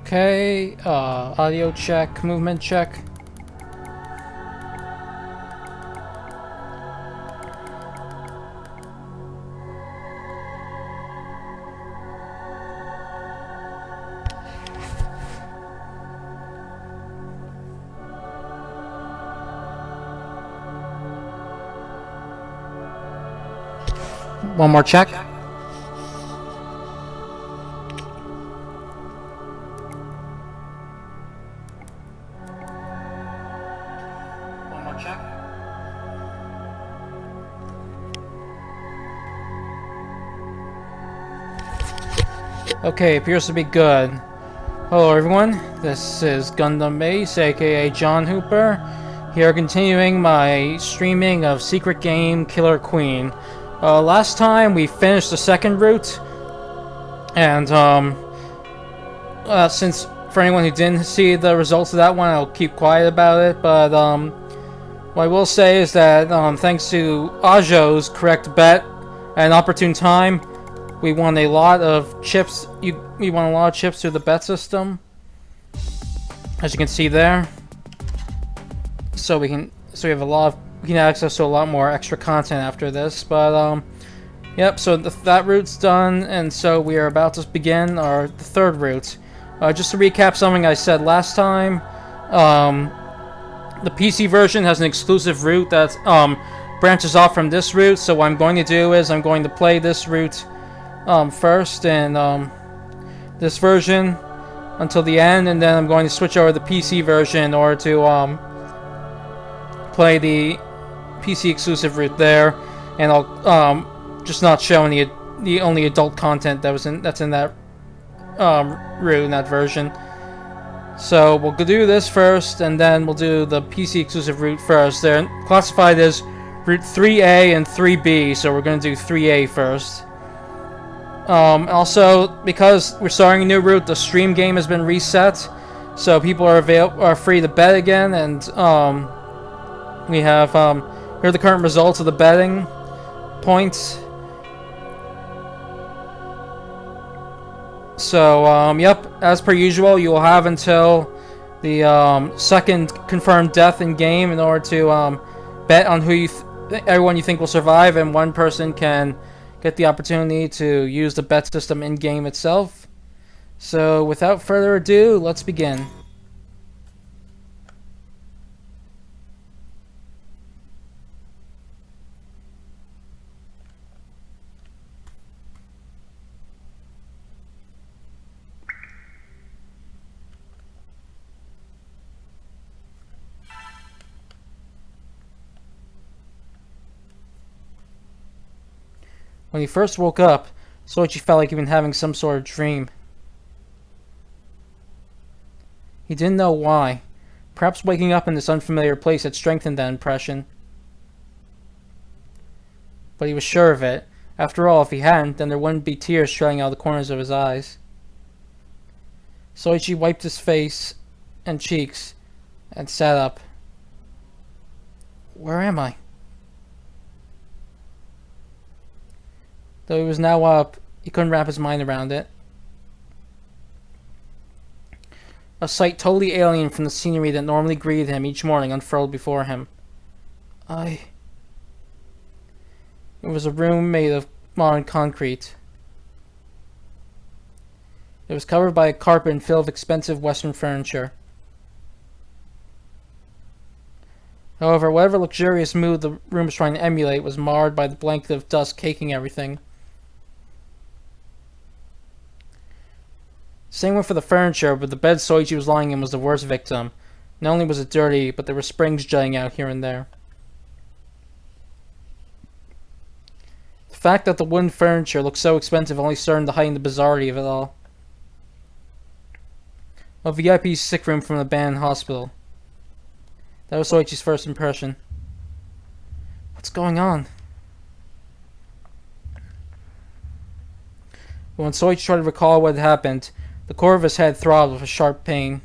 Okay, audio check, movement check. One more check. One more check. Okay, appears to be good. Hello everyone, this is Gundam Ace, aka John Hooper, here continuing my streaming of Secret Game Killer Queen. Last time we finished the second route, and since for anyone who didn't see the results of that one, I'll keep quiet about it, but what I will say is that thanks to Ajo's correct bet at an opportune time, we won a lot of chips. We won a lot of chips through the bet system, as you can see there. So we have a lot of, we can access to a lot more extra content after this. But yep. So that route's done, and so we are about to begin the third route. Just to recap something I said last time, the PC version has an exclusive route that branches off from this route. So what I'm going to do is I'm going to play this route first and this version until the end, and then I'm going to switch over to the PC version in order to play the PC exclusive route there, and I'll just not show any the only adult content that's in that route in that version. So we'll do this first, and then we'll do the PC exclusive route first. They're classified as route 3A and 3B, so we're going to do 3A first. Also, because we're starting a new route, the stream game has been reset, so people are free to bet again, and we have here are the current results of the betting points. So yep, as per usual, you will have until the second confirmed death in game in order to bet on who everyone you think will survive, and one person can get the opportunity to use the bet system in game itself. So without further ado, let's begin. When he first woke up, Soichi felt like he'd been having some sort of dream. He didn't know why. Perhaps waking up in this unfamiliar place had strengthened that impression. But he was sure of it. After all, if he hadn't, then there wouldn't be tears trailing out the corners of his eyes. Soichi wiped his face and cheeks and sat up. Where am I? Though he was now up, he couldn't wrap his mind around it. A sight totally alien from the scenery that normally greeted him each morning unfurled before him. It was a room made of modern concrete. It was covered by a carpet filled with expensive Western furniture. However, whatever luxurious mood the room was trying to emulate was marred by the blanket of dust caking everything. Same went for the furniture, but the bed Soichi was lying in was the worst victim. Not only was it dirty, but there were springs jutting out here and there. The fact that the wooden furniture looked so expensive only served to heighten the bizarrety of it all. A VIP sick room from an abandoned hospital. That was Soichi's first impression. What's going on? But when Soichi tried to recall what had happened, the core of his head throbbed with a sharp pain.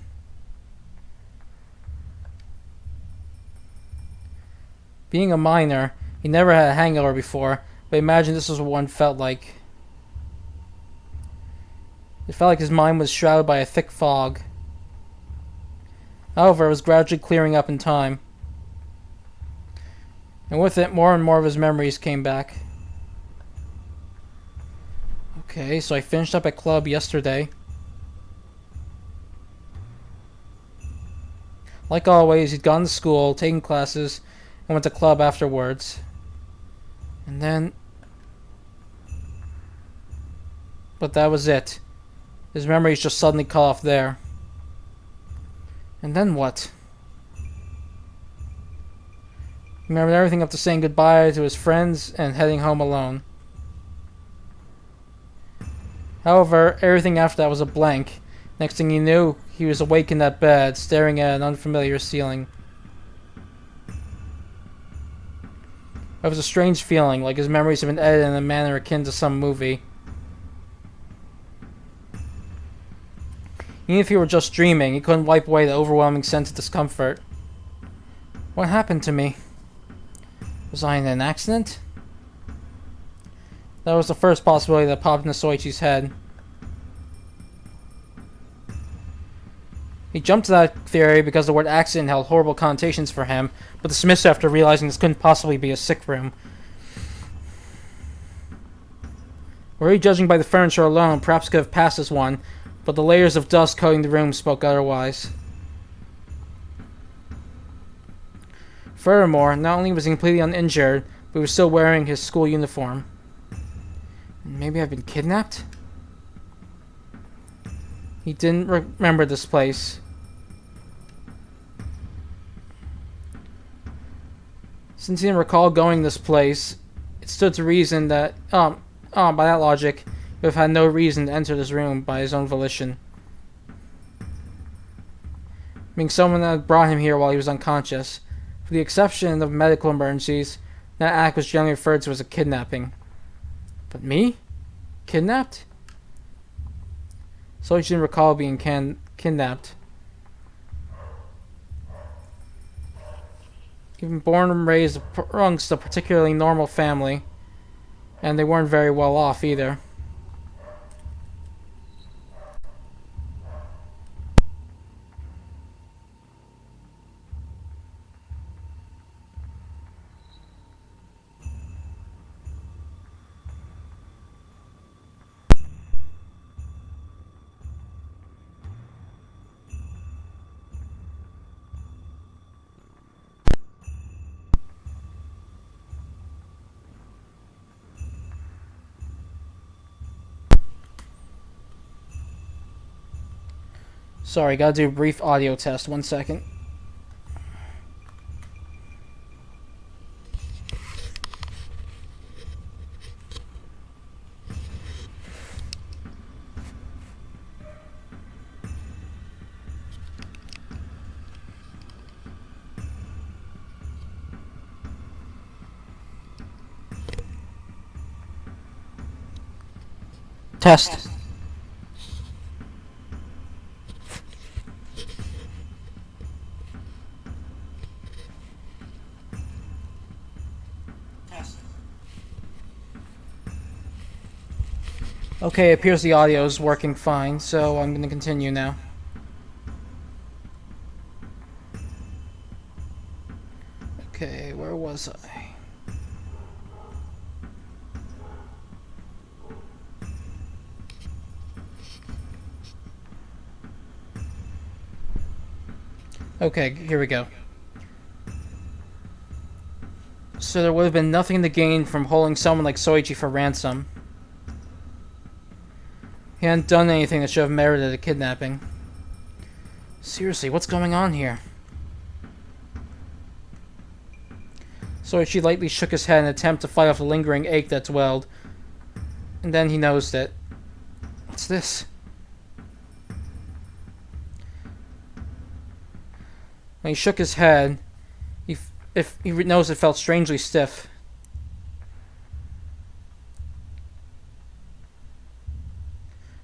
Being a miner, he never had a hangover before, but imagined this was what one felt like. It felt like his mind was shrouded by a thick fog. However, it was gradually clearing up in time. And with it, more and more of his memories came back. Okay, so I finished up at club yesterday. Like always, he'd gone to school, taken classes, and went to club afterwards. And then... But that was it. His memories just suddenly cut off there. And then what? He remembered everything up to saying goodbye to his friends and heading home alone. However, everything after that was a blank. Next thing he knew, he was awake in that bed, staring at an unfamiliar ceiling. It was a strange feeling, like his memories had been edited in a manner akin to some movie. Even if he were just dreaming, he couldn't wipe away the overwhelming sense of discomfort. What happened to me? Was I in an accident? That was the first possibility that popped into Soichi's head. He jumped to that theory because the word accident held horrible connotations for him, but dismissed it after realizing this couldn't possibly be a sick room. Were he judging by the furniture alone, perhaps could have passed as one, but the layers of dust coating the room spoke otherwise. Furthermore, not only was he completely uninjured, but he was still wearing his school uniform. Maybe I've been kidnapped? He didn't remember this place. Since he didn't recall going this place, it stood to reason that, by that logic, he would have had no reason to enter this room by his own volition. Being someone that had brought him here while he was unconscious, for the exception of medical emergencies, that act was generally referred to as a kidnapping. But me? Kidnapped? Soichi didn't recall being kidnapped. Even born and raised amongst a particularly normal family, and they weren't very well off either. Sorry, gotta do a brief audio test. 1 second. Test. Okay, it appears the audio is working fine, so I'm going to continue now. Okay, where was I? Okay, here we go. So there would have been nothing to gain from holding someone like Soichi for ransom. He hadn't done anything that should have merited a kidnapping. Seriously, what's going on here? Soichi lightly shook his head in an attempt to fight off the lingering ache that swelled. And then he noticed it. What's this? When he shook his head, he noticed it felt strangely stiff.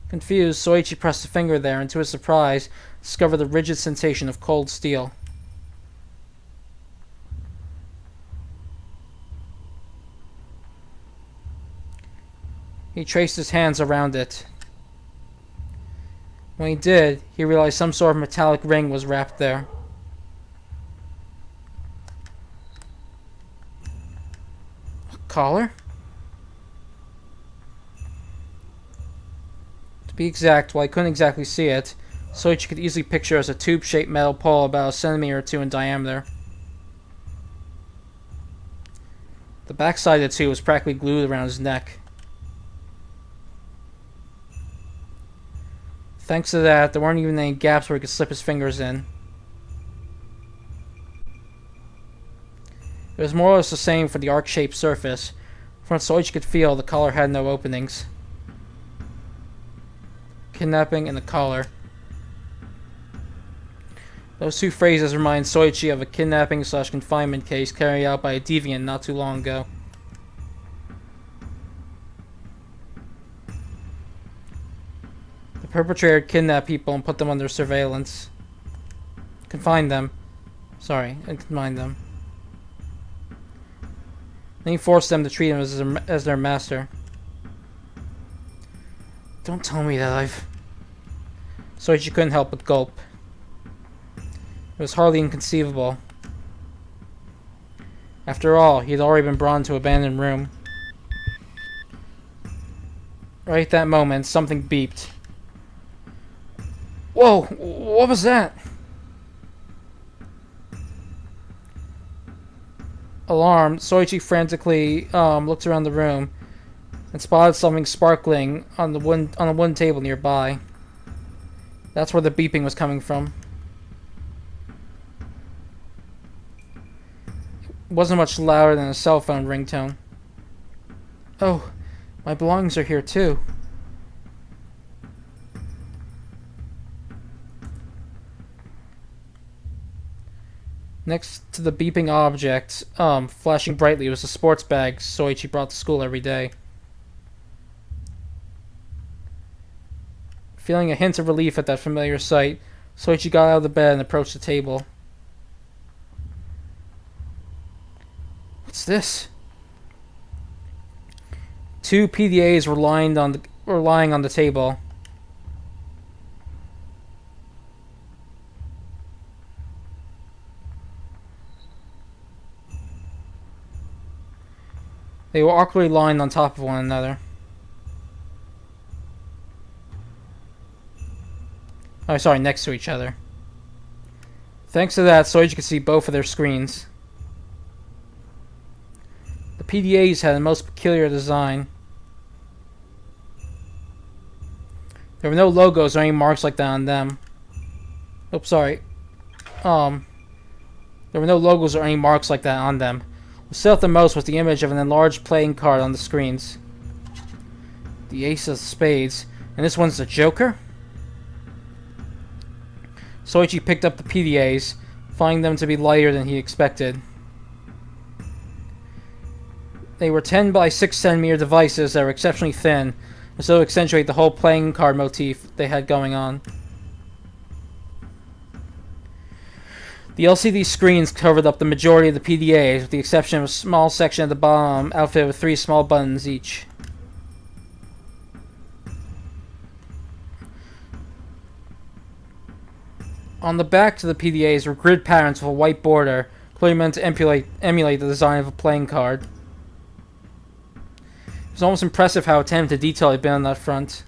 Confused, Soichi pressed a finger there and to his surprise, discovered the rigid sensation of cold steel. He traced his hands around it. When he did, he realized some sort of metallic ring was wrapped there. A collar? To be exact, while I couldn't exactly see it, Soichi could easily picture as a tube-shaped metal pole about a centimeter or two in diameter. The backside of the tube was practically glued around his neck. Thanks to that, there weren't even any gaps where he could slip his fingers in. It was more or less the same for the arc-shaped surface. From what Soichi could feel, the collar had no openings. Kidnapping and the collar. Those two phrases remind Soichi of a kidnapping/confinement case carried out by a deviant not too long ago. The perpetrator kidnapped people and put them under surveillance. Confined them. Sorry, and confined them. Then he forced them to treat him as their master. Don't tell me that I've... Soichi couldn't help but gulp. It was hardly inconceivable. After all, he had already been brought into an abandoned room. Right at that moment, something beeped. Whoa! What was that? Alarmed, Soichi frantically looked around the room and spotted something sparkling on a wooden table nearby. That's where the beeping was coming from. It wasn't much louder than a cell phone ringtone. Oh, my belongings are here too. Next to the beeping object, flashing brightly, was a sports bag Soichi brought to school every day. Feeling a hint of relief at that familiar sight, Soichi got out of the bed and approached the table. What's this? 2 PDAs were lying on the table. They were awkwardly lying on top of one another. Oh, sorry, next to each other. Thanks to that, Soichi could see both of their screens. The PDAs had a most peculiar design. There were no logos or any marks like that on them. Oops, sorry. There were no logos or any marks like that on them. What stood out the most was the image of an enlarged playing card on the screens. The Ace of Spades. And this one's the Joker? Soichi picked up the PDAs, finding them to be lighter than he expected. They were 10 by 6 centimeter devices that were exceptionally thin, and so to accentuate the whole playing card motif they had going on. The LCD screens covered up the majority of the PDAs, with the exception of a small section at the bottom outfitted with 3 small buttons each. On the backs of the PDAs were grid patterns with a white border, clearly meant to emulate the design of a playing card. It was almost impressive how attentive to detail had been on that front.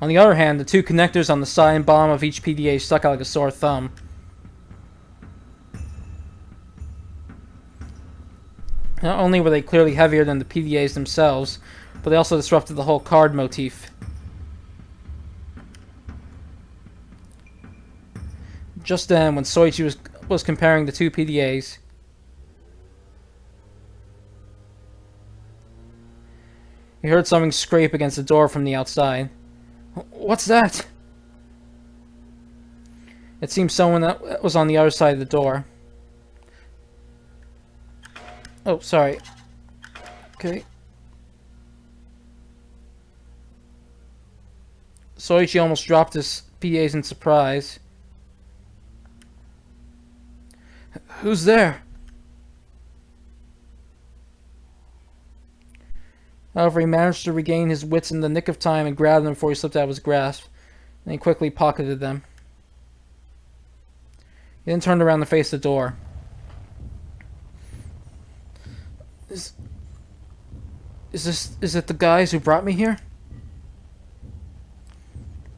On the other hand, the 2 connectors on the side and bottom of each PDA stuck out like a sore thumb. Not only were they clearly heavier than the PDAs themselves, but they also disrupted the whole card motif. Just then, when Soichi was comparing the 2 PDAs, he heard something scrape against the door from the outside. What's that? It seemed someone that was on the other side of the door. Oh, sorry. Okay. Soichi almost dropped his PDAs in surprise. Who's there? However, he managed to regain his wits in the nick of time and grabbed them before he slipped out of his grasp, and he quickly pocketed them. He then turned around to face the door. Is it the guys who brought me here?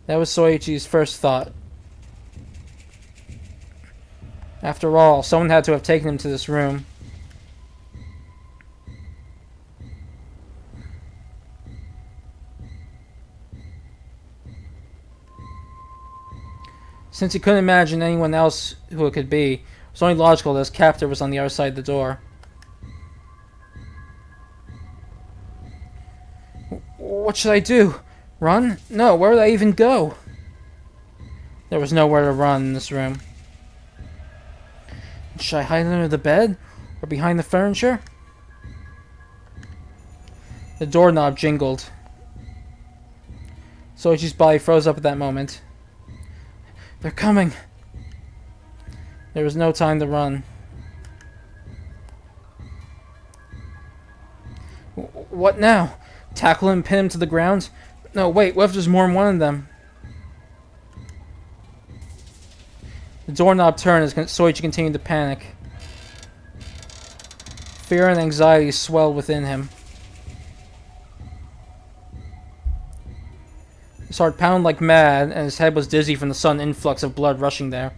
That was Soichi's first thought. After all, someone had to have taken him to this room. Since he couldn't imagine anyone else who it could be, it was only logical that his captor was on the other side of the door. What should I do? Run? No, where would I even go? There was nowhere to run in this room. Should I hide under the bed? Or behind the furniture? The doorknob jingled. Soichi's body froze up at that moment. They're coming! There was no time to run. What now? Tackle him and pin him to the ground? No, wait, what if there's more than one of them? The doorknob turned as Soichi continued to panic. Fear and anxiety swelled within him. His heart pounded like mad, and his head was dizzy from the sudden influx of blood rushing there.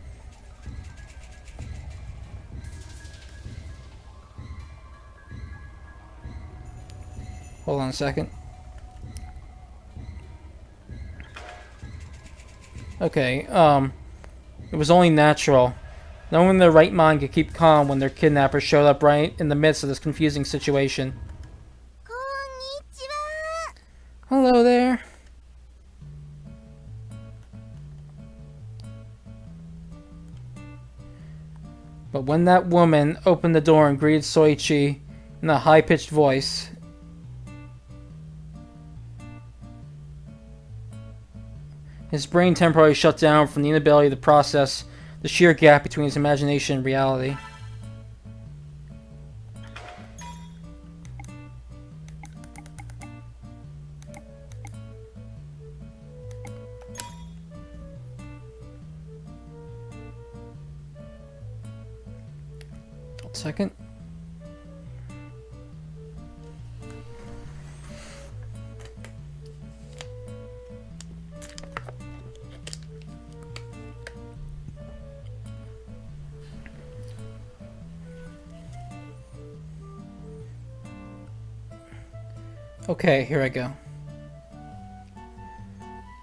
Hold on a second. Okay, it was only natural. No one in their right mind could keep calm when their kidnapper showed up right in the midst of this confusing situation. Hello there. But when that woman opened the door and greeted Soichi in a high-pitched voice, his brain temporarily shut down from the inability to process the sheer gap between his imagination and reality. Second. Okay, here I go.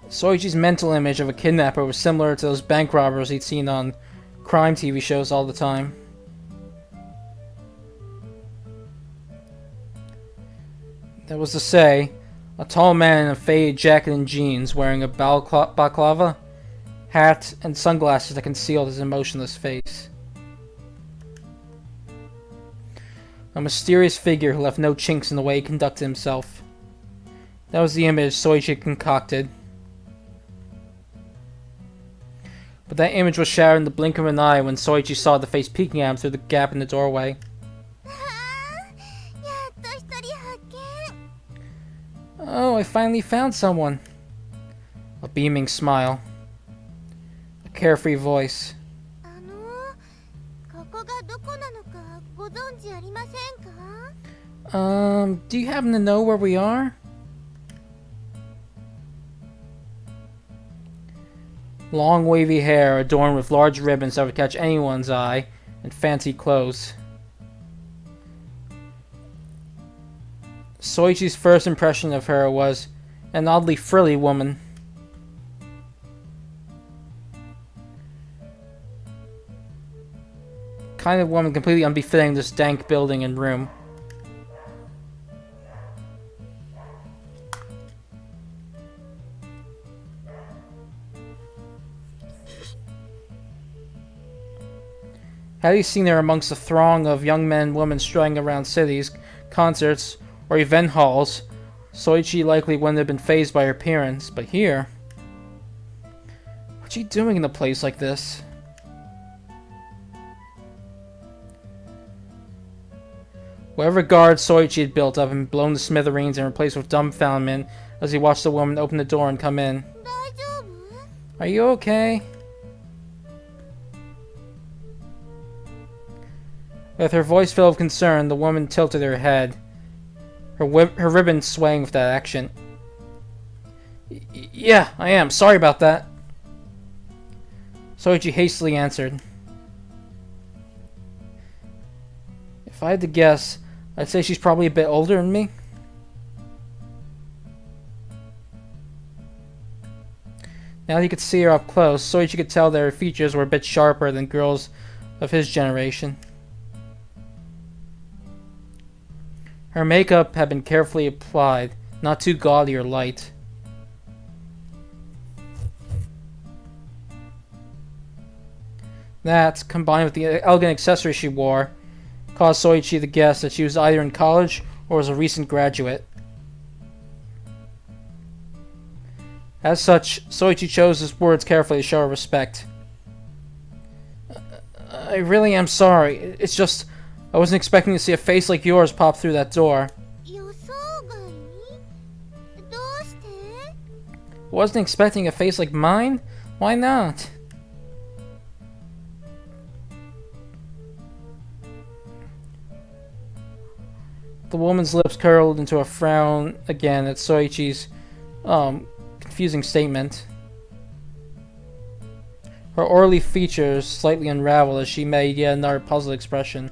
Soichi's mental image of a kidnapper was similar to those bank robbers he'd seen on crime TV shows all the time. That was to say, a tall man in a faded jacket and jeans, wearing a balaclava, hat, and sunglasses that concealed his emotionless face. A mysterious figure who left no chinks in the way he conducted himself. That was the image Soichi concocted. But that image was shattered in the blink of an eye when Soichi saw the face peeking at him through the gap in the doorway. Oh, I finally found someone. A beaming smile. A carefree voice. Do you happen to know where we are? Long wavy hair adorned with large ribbons that would catch anyone's eye, and fancy clothes. Soichi's first impression of her was an oddly frilly woman. Kind of woman completely unbefitting this dank building and room. Had he seen her amongst a throng of young men and women strutting around cities, concerts, or event halls, Soichi likely wouldn't have been fazed by her appearance, but here... What's she doing in a place like this? Whatever guard Soichi had built up and blown to smithereens and replaced with dumbfoundment as he watched the woman open the door and come in. Are you okay? With her voice filled with concern, the woman tilted her head, her ribbon swaying with that action. Yeah, I am. Sorry about that. Soichi hastily answered. If I had to guess, I'd say she's probably a bit older than me. Now that he could see her up close, Soichi could tell that her features were a bit sharper than girls of his generation. Her makeup had been carefully applied, not too gaudy or light. That, combined with the elegant accessories she wore, caused Soichi to guess that she was either in college or was a recent graduate. As such, Soichi chose his words carefully to show her respect. I really am sorry. It's just, I wasn't expecting to see a face like yours pop through that door. Wasn't expecting a face like mine? Why not? The woman's lips curled into a frown again at Soichi's confusing statement. Her oily features slightly unraveled as she made yet another puzzled expression.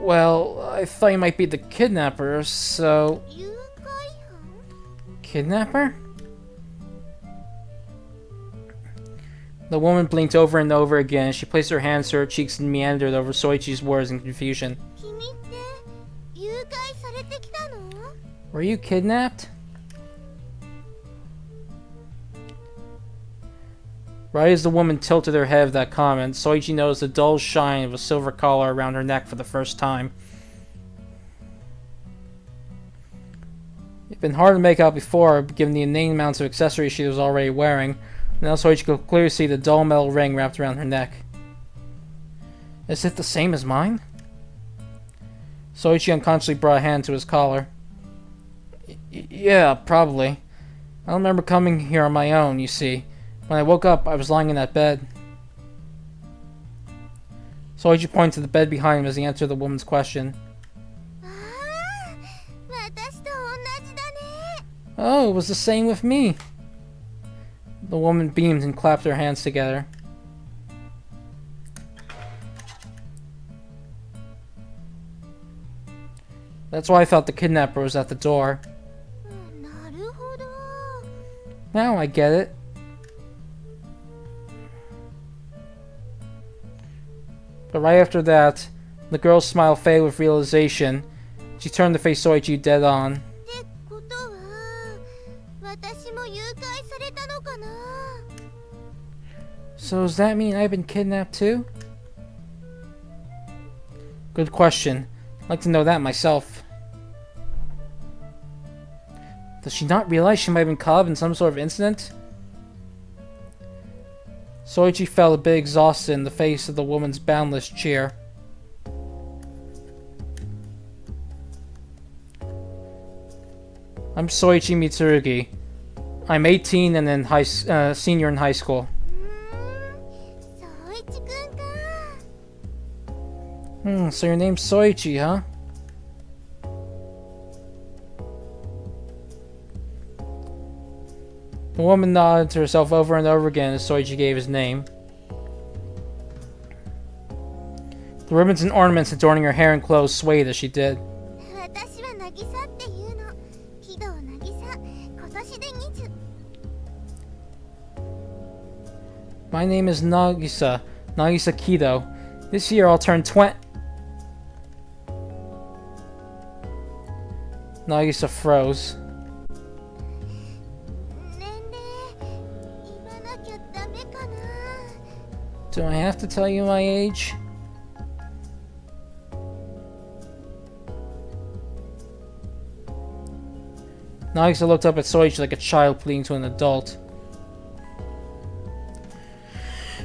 Well, I thought you might be the kidnapper, so... Kidnapper? The woman blinked over and over again. She placed her hands to her cheeks and meandered over Soichi's words in confusion. Were you kidnapped? Right as the woman tilted her head at that comment, Soichi noticed the dull shine of a silver collar around her neck for the first time. It had been hard to make out before, given the inane amounts of accessories she was already wearing. Now Soichi could clearly see the dull metal ring wrapped around her neck. Is it the same as mine? Soichi unconsciously brought a hand to his collar. Yeah, probably. I don't remember coming here on my own, you see. When I woke up, I was lying in that bed. Soichi pointed to the bed behind him as he answered the woman's question. Oh, it was the same with me. The woman beamed and clapped her hands together. That's why I thought the kidnapper was at the door. Now I get it. But right after that, the girl's smile faded with realization. She turned to face Soichi dead on. So does that mean I've been kidnapped too? Good question. I'd like to know that myself. Does she not realize she might have been caught up in some sort of incident? Soichi felt a bit exhausted in the face of the woman's boundless cheer. I'm Soichi Mitsurugi. I'm 18 and in senior in high school. So your name's Soichi, huh? The woman nodded to herself over and over again as Soichi gave his name. The ribbons and ornaments adorning her hair and clothes swayed as she did. My name is Nagisa Kido. This year I'll turn 20. Nagisa froze. Do I have to tell you my age? Nagisa looked up at Soichi like a child pleading to an adult.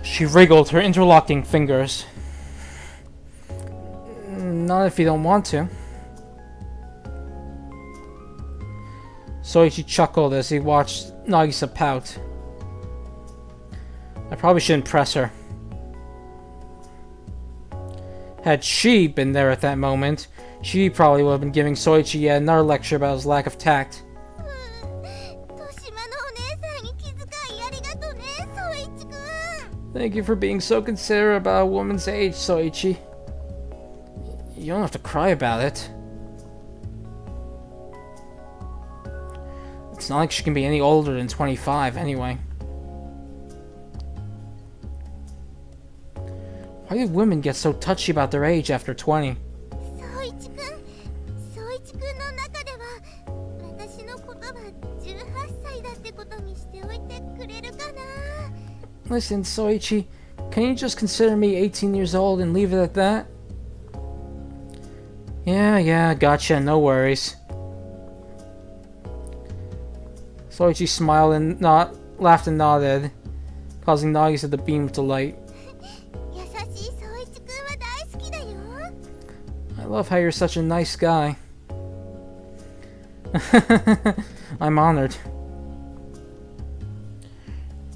She wriggled her interlocking fingers. Not if you don't want to. Soichi chuckled as he watched Nagisa pout. I probably shouldn't press her. Had she been there at that moment, she probably would have been giving Soichi yet another lecture about his lack of tact. Thank you for being so considerate about a woman's age, Soichi. You don't have to cry about it. It's not like she can be any older than 25, anyway. Why do women get so touchy about their age after 20? Listen, Soichi, can you just consider me 18 years old and leave it at that? Yeah, gotcha, no worries. Soichi smiled and laughed and nodded, causing Nagisa to beam with delight. I love how you're such a nice guy. I'm honored.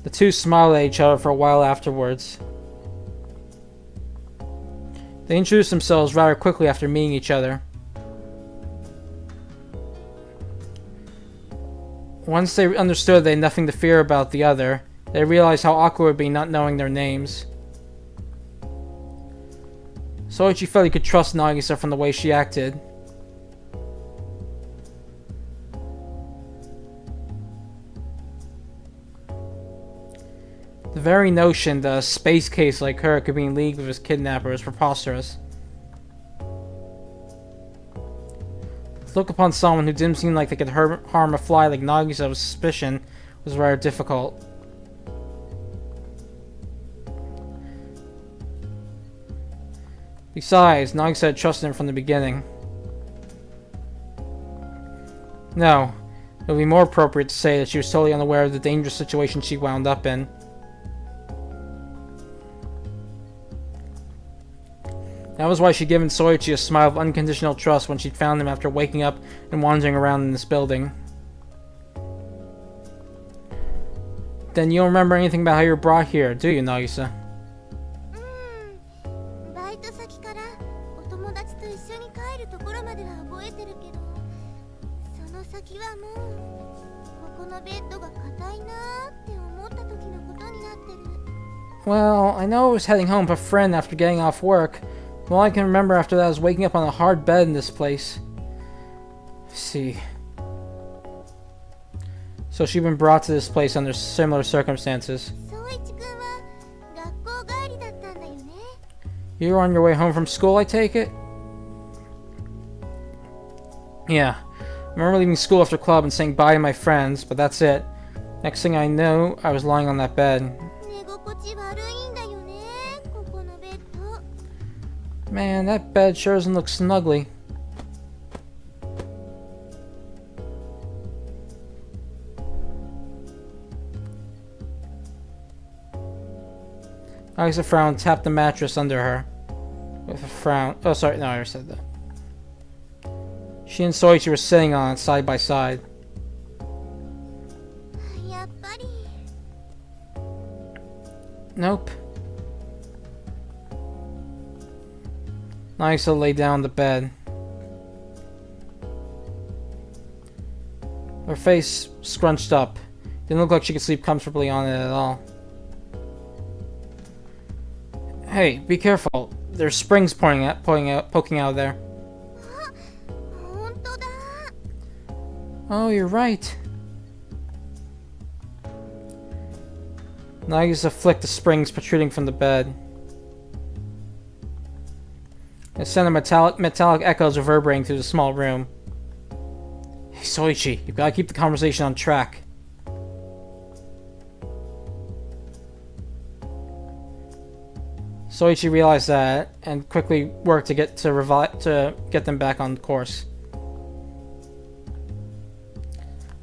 The two smiled at each other for a while afterwards. They introduced themselves rather quickly after meeting each other. Once they understood they had nothing to fear about the other, they realized how awkward it would be not knowing their names. Soichi felt he could trust Nagisa from the way she acted. The very notion that a space case like her could be in league with his kidnapper is preposterous. To look upon someone who didn't seem like they could harm a fly like Nagisa with suspicion was rather difficult. Besides, Nagisa had trusted him from the beginning. No, it would be more appropriate to say that she was totally unaware of the dangerous situation she wound up in. That was why she'd given Soichi a smile of unconditional trust when she'd found him after waking up and wandering around in this building. Then you don't remember anything about how you were brought here, do you, Nagisa? Well, I know I was heading home with a friend after getting off work. All I can remember after that is waking up on a hard bed in this place. Let's see. So she'd been brought to this place under similar circumstances. You were on your way home from school, I take it? Yeah. I remember leaving school after club and saying bye to my friends, but that's it. Next thing I knew, I was lying on that bed. Man, that bed sure doesn't look snuggly. Nagisa frowned, tapped the mattress under her. With a frown. Oh, sorry, no, I already said that. She and Soichi were sitting on it side by side. Nope. Nagisa lay down on the bed. Her face scrunched up. Didn't look like she could sleep comfortably on it at all. Hey, be careful. There's springs poking out of there. Oh, you're right. Nagisa flicked the springs protruding from the bed. It sent a metallic echoes reverberating through the small room. Hey, Soichi, you've got to keep the conversation on track. Soichi realized that and quickly worked to get them back on course.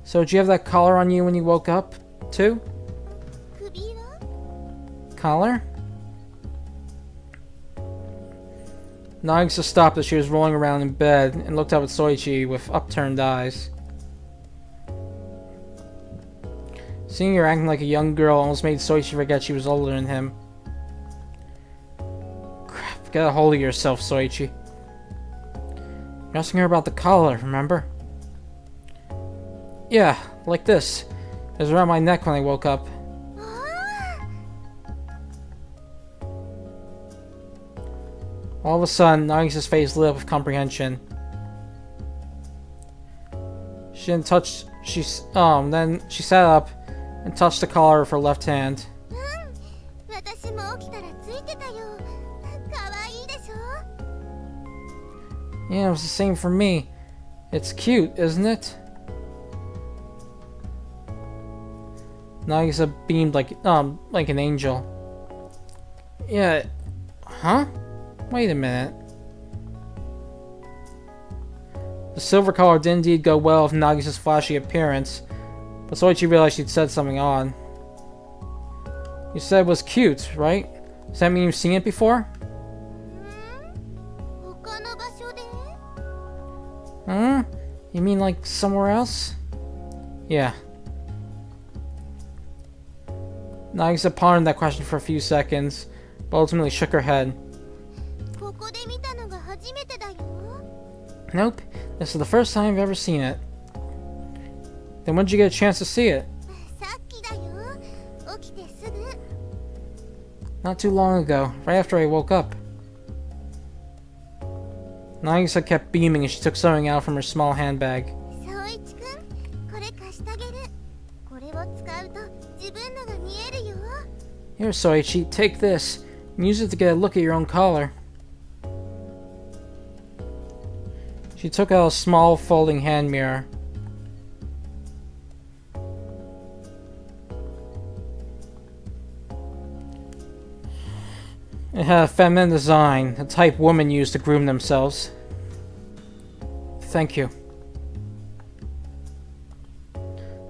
So, did you have that collar on you when you woke up, too? Collar? Nagisa stopped as she was rolling around in bed and looked up at Soichi with upturned eyes. Seeing her acting like a young girl almost made Soichi forget she was older than him. Crap, get a hold of yourself, Soichi. You're asking her about the collar, remember? Yeah, like this. It was around my neck when I woke up. All of a sudden, Nagisa's face lit up with comprehension. Then she sat up and touched the collar with her left hand. Yeah, it was the same for me. It's cute, isn't it? Nagisa beamed like an angel. Yeah, huh? Wait a minute. The silver collar did indeed go well with Nagisa's flashy appearance, but Soichi realized she'd said something odd. You said it was cute, right? Does that mean you've seen it before? Huh? You mean like somewhere else? Yeah. Nagisa pondered that question for a few seconds, but ultimately shook her head. Nope, this is the first time I've ever seen it. Then when did you get a chance to see it? Not too long ago, right after I woke up. Nagisa kept beaming as she took something out from her small handbag. Here, Soichi, take this, and use it to get a look at your own collar. She took out a small folding hand mirror. It had a feminine design, the type women use to groom themselves. Thank you.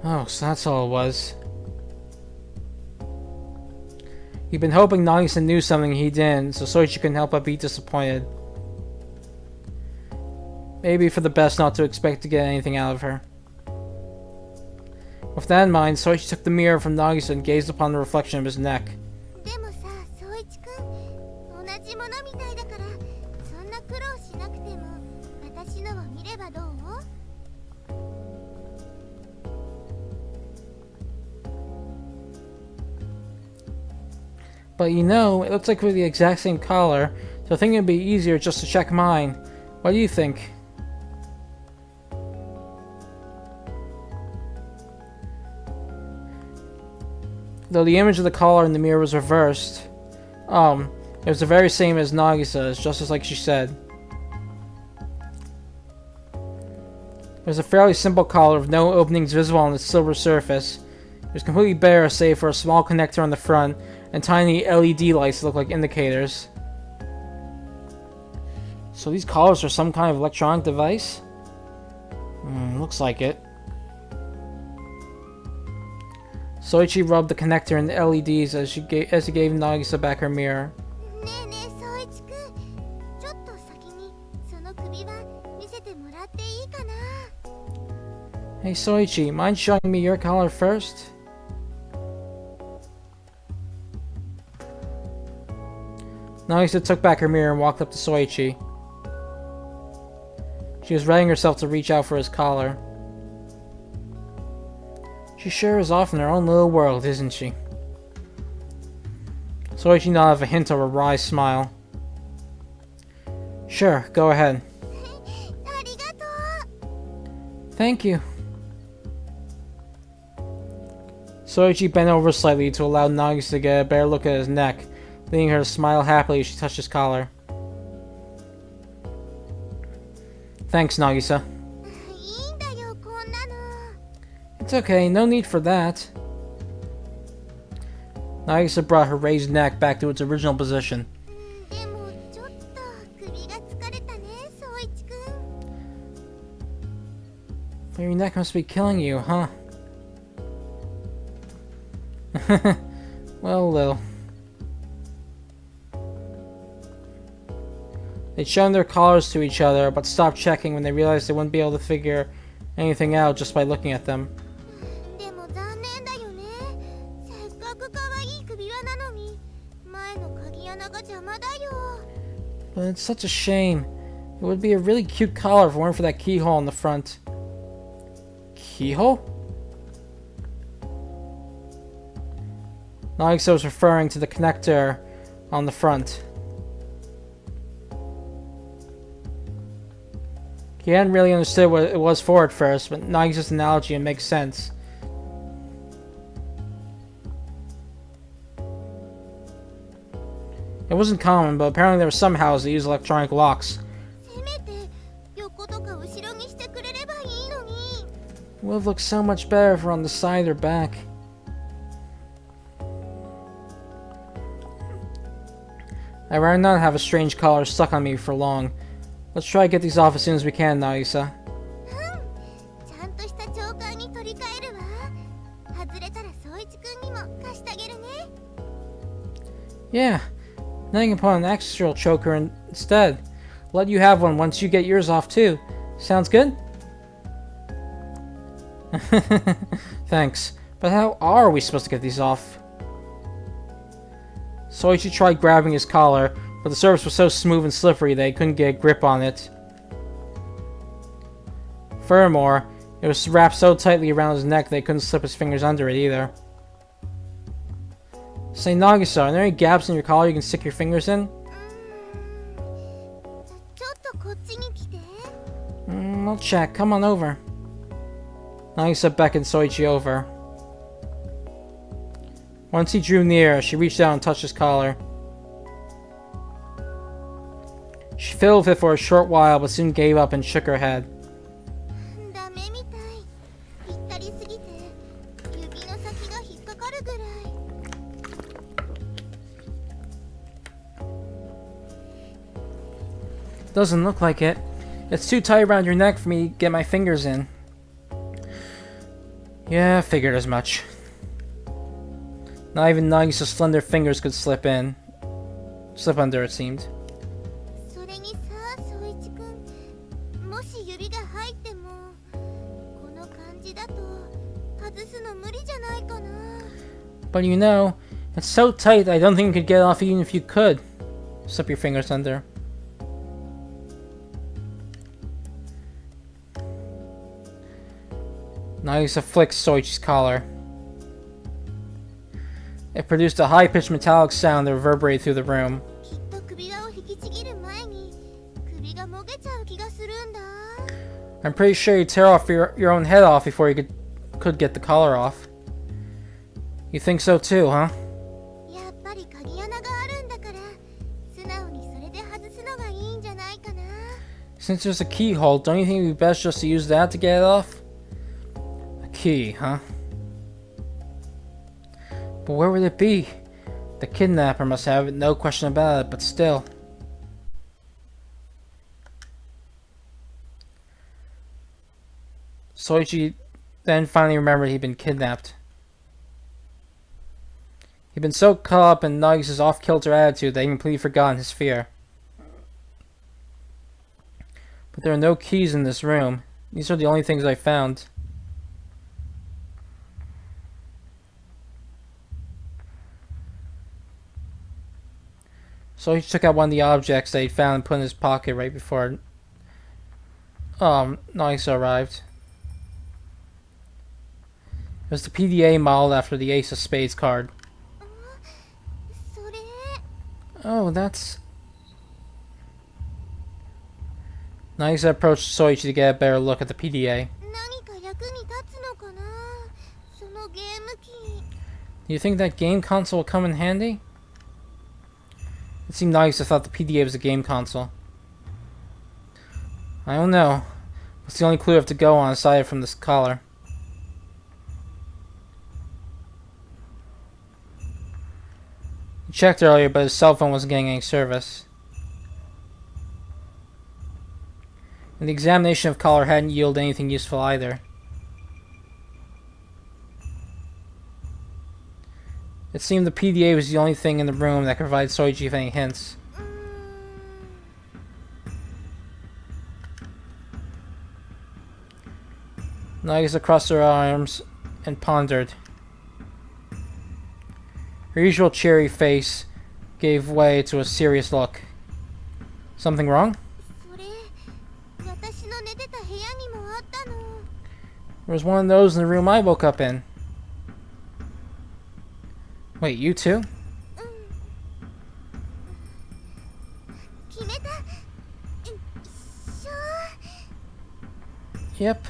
Oh, so that's all it was. He'd been hoping Nagisa knew something he didn't, so Soichi couldn't help but be disappointed. Maybe for the best not to expect to get anything out of her. With that in mind, Soichi took the mirror from Nagisa and gazed upon the reflection of his neck. But you know, it looks like we're the exact same collar, so I think it'd be easier just to check mine. What do you think? Though the image of the collar in the mirror was reversed, it was the very same as Nagisa's, just as like she said. It was a fairly simple collar with no openings visible on its silver surface. It was completely bare save for a small connector on the front and tiny LED lights that look like indicators. So these collars are some kind of electronic device? Looks like it. Soichi rubbed the connector and the LEDs as he gave Nagisa back her mirror. Hey Soichi, mind showing me your collar first? Nagisa took back her mirror and walked up to Soichi. She was readying herself to reach out for his collar. She sure is off in her own little world, isn't she? Soichi nodded with a hint of a wry smile. Sure, go ahead. Thank you. Soichi bent over slightly to allow Nagisa to get a better look at his neck, leading her to smile happily as she touched his collar. Thanks, Nagisa. It's okay, no need for that. Nagisa brought her raised neck back to its original position. But your neck must be killing you, huh? Well, a little. They'd shown their collars to each other, but stopped checking when they realized they wouldn't be able to figure anything out just by looking at them. でも残念だよね。せっかく可愛い首輪なのに、前の鍵穴が邪魔だよ。 But it's such a shame. It would be a really cute collar if it weren't for that keyhole in the front. Keyhole? Nagisa was referring to the connector on the front. He hadn't really understood what it was for at first, but Nagisa's analogy makes sense. It wasn't common, but apparently there were some houses that used electronic locks. せめて横とか後ろにしてくれればいいのに。 It would have looked so much better if we're on the side or back. I'd rather not have a strange collar stuck on me for long. Let's try to get these off as soon as we can, Nagisa. ちゃんとしたチョーカーに取り替えるわ。外れたら宗一くんにも貸してあげるね。 Yeah, now you can put on an extra choker instead. Let you have one once you get yours off too. Sounds good? Thanks. But how are we supposed to get these off? Soichi tried grabbing his collar, but the surface was so smooth and slippery that he couldn't get a grip on it. Furthermore, it was wrapped so tightly around his neck that he couldn't slip his fingers under it either. Say, Nagisa, are there any gaps in your collar you can stick your fingers in? ちょっとこっちに来て。 I'll check. Come on over. Nagisa beckoned Soichi over. Once he drew near, she reached out and touched his collar. She fiddled with it for a short while, but soon gave up and shook her head. ダメみたい。ぴったりすぎて指の先が引っかかるぐらい。 Doesn't look like it. It's too tight around your neck for me to get my fingers in. Yeah, figured as much. Not even Nagisa's slender fingers could slip under, it seemed. それにさ、宗一くん、もし指が入ってもこの感じだと外すの無理じゃないかな。 But you know, it's so tight that I don't think you could get it off even if you could. Slip your fingers under. Nagisa flicked Soichi's collar. It produced a high-pitched metallic sound that reverberated through the room. きっと首輪を引きちぎる前に首がもげちゃう気がするんだ。 I'm pretty sure you'd tear off your own head off before you could get the collar off. You think so too, huh? やっぱり鍵穴があるんだから素直にそれで外すのがいいんじゃないかな。 Since there's a keyhole, don't you think it'd be best just to use that to get it off? A key, huh? But where would it be? The kidnapper must have it, no question about it, but still. Soichi then finally remembered he'd been kidnapped. He'd been so caught up in Nagisa's off-kilter attitude that he'd completely forgotten his fear. But there are no keys in this room. These are the only things I found. So he took out one of the objects that he'd found and put in his pocket right before Nagisa arrived. It was the PDA modeled after the Ace of Spades card. それ Oh, that's... Nagisa approached Soichi to get a better look at the PDA. 何か役に立つのかな。そのゲーム機。 Do you think that game console will come in handy? It seemed Nagisa thought the PDA was a game console. I don't know. It's the only clue I have to go on aside from this collar. He checked earlier, but his cell phone wasn't getting any service. And the examination of collar hadn't yielded anything useful either. It seemed the PDA was the only thing in the room that could provide Soichi with any hints. Nagisa crossed her arms and pondered. Her usual cheery face gave way to a serious look. Something wrong? それ私の寝てた部屋にもあったの。 There was one of those in the room I woke up in. Wait, you too? 決めた。しょ Yep.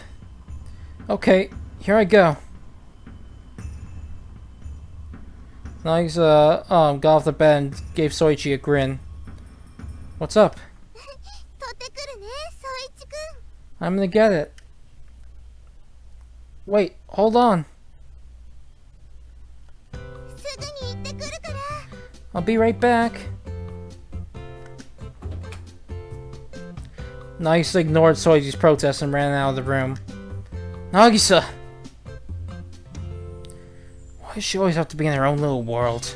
Okay, here I go. Nagisa got off the bed and gave Soichi a grin. What's up? 取ってくるね、宗一くん。 I'm gonna get it. Wait, hold on. すぐに行ってくるから。 I'll be right back. Nagisa ignored Soichi's protest and ran out of the room. Nagisa! Why does she always have to be in her own little world?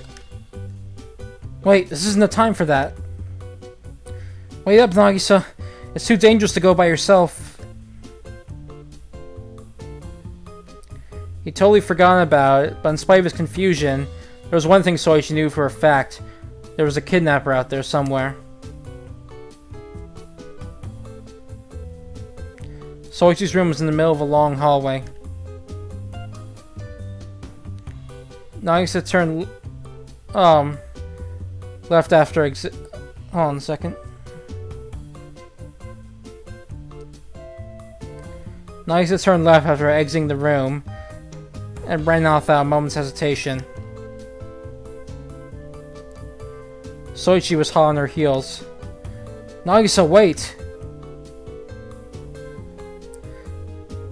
Wait, this isn't the time for that. Wait up, Nagisa. It's too dangerous to go by yourself. He totally forgotten about it, but in spite of his confusion, there was one thing Soichi knew for a fact. There was a kidnapper out there somewhere. Soichi's room was in the middle of a long hallway. Nagisa turned left after hold on a second. Nagisa turned left after exiting the room and ran out without a moment's hesitation. Soichi was hot on her heels. Nagisa, wait!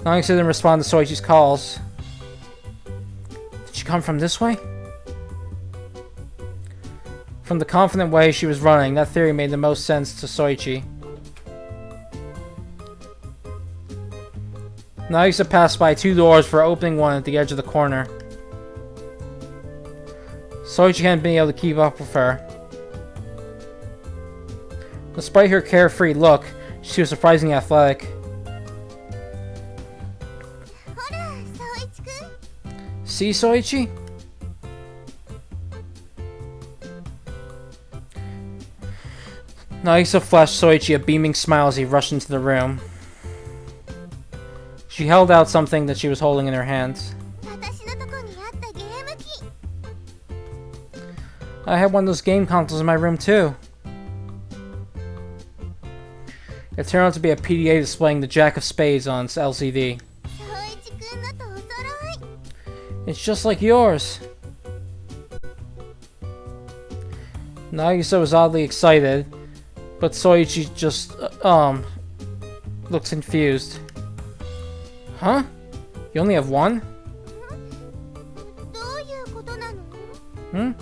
Nagisa didn't respond to Soichi's calls. Did she come from this way? From the confident way she was running, that theory made the most sense to Soichi. Nagisa passed by 2 doors before opening one at the edge of the corner. Soichi hadn't been able to keep up with her. Despite her carefree look, she was surprisingly athletic. ほら、宗一くん。 See, Soichi? Nagisa flashed Soichi a beaming smile as he rushed into the room. She held out something that she was holding in her hands. 私のとこにあったゲーム機。 I had one of those game consoles in my room too. It turned out to be a PDA displaying the Jack of Spades on its LCD. 宗一くんのとお揃い。 It's just like yours. Nagisa was oddly excited, but Soichi just, looked confused. Huh? You only have one? どういうことなの？ Hmm?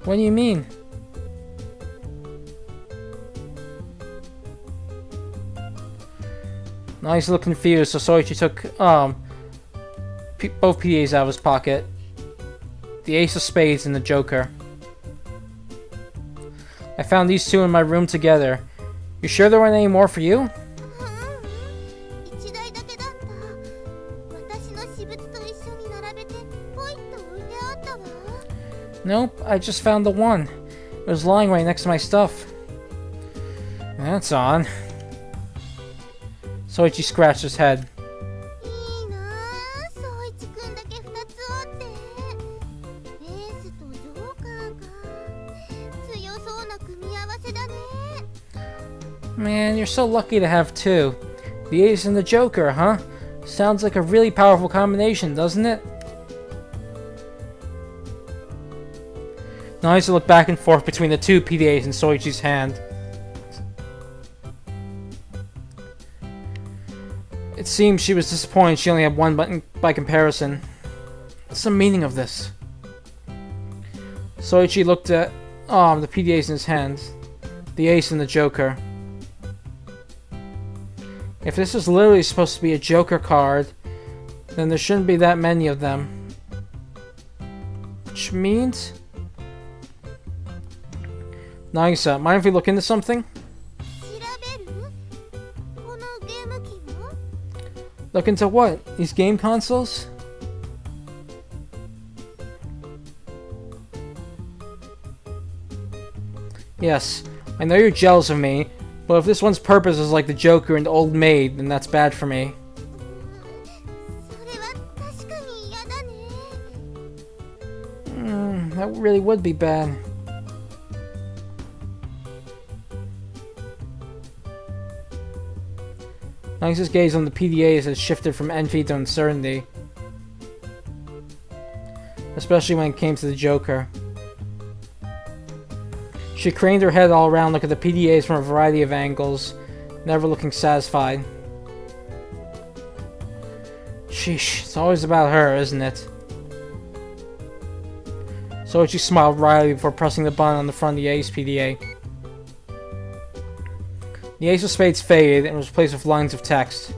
What do you mean? Nagisa looked confused, so Soichi took, both PDAs out of his pocket. The Ace of Spades and the Joker. I found these two in my room together. You sure there weren't any more for you? 一台だけだった。私の私物と一緒に並べてポイッと置いてあったわ。 Nope, I just found the one. It was lying right next to my stuff. That's odd. Soichi scratched his head. いいなあ、宗一くんだけ2つあって。エースとジョーカーか。強そうな組み合わせだね。 Man, you're so lucky to have two. The Ace and the Joker, huh? Sounds like a really powerful combination, doesn't it? Nagisa looked back and forth between the two PDAs in Soichi's hand. It seemed she was disappointed she only had one button by comparison. What's the meaning of this? Soichi looked at the PDAs in his hands. The Ace and the Joker. If this is literally supposed to be a Joker card, then there shouldn't be that many of them. Which means... Nagisa, mind if we look into something? 調べる？このゲーム機も？ Look into what? These game consoles? Yes, I know you're jealous of me, but if this one's purpose is like the Joker and the Old Maid, then that's bad for me. それは確かに嫌だね。 That really would be bad. Nagisa's gaze on the PDAs has shifted from envy to uncertainty. Especially when it came to the Joker. She craned her head all around, looking at the PDAs from a variety of angles, never looking satisfied. Sheesh, it's always about her, isn't it? Soichi smiled wryly before pressing the button on the front of the Ace PDA. The Ace of Spades faded and was replaced with lines of text.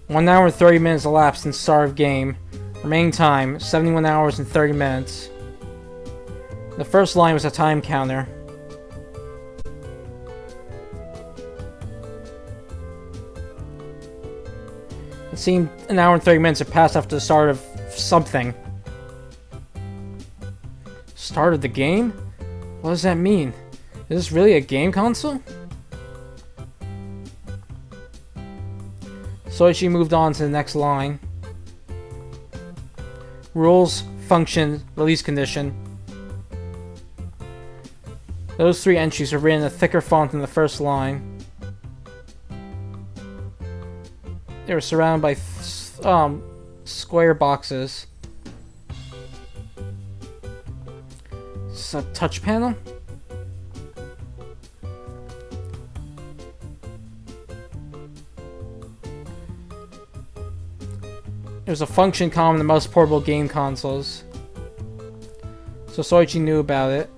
1 hour and 30 minutes elapsed since start of game. Remaining time, 71 hours and 30 minutes. The first line was a time counter. It seemed 1 hour and 30 minutes had passed after the start of something. Start of the game? What does that mean? Is this really a game console? Soichi moved on to the next line. Rules, function, release condition. Those 3 entries are written in a thicker font than the first line. They were surrounded by square boxes. Is this a touch panel? There's a function common to most portable game consoles. So Soichi knew about it.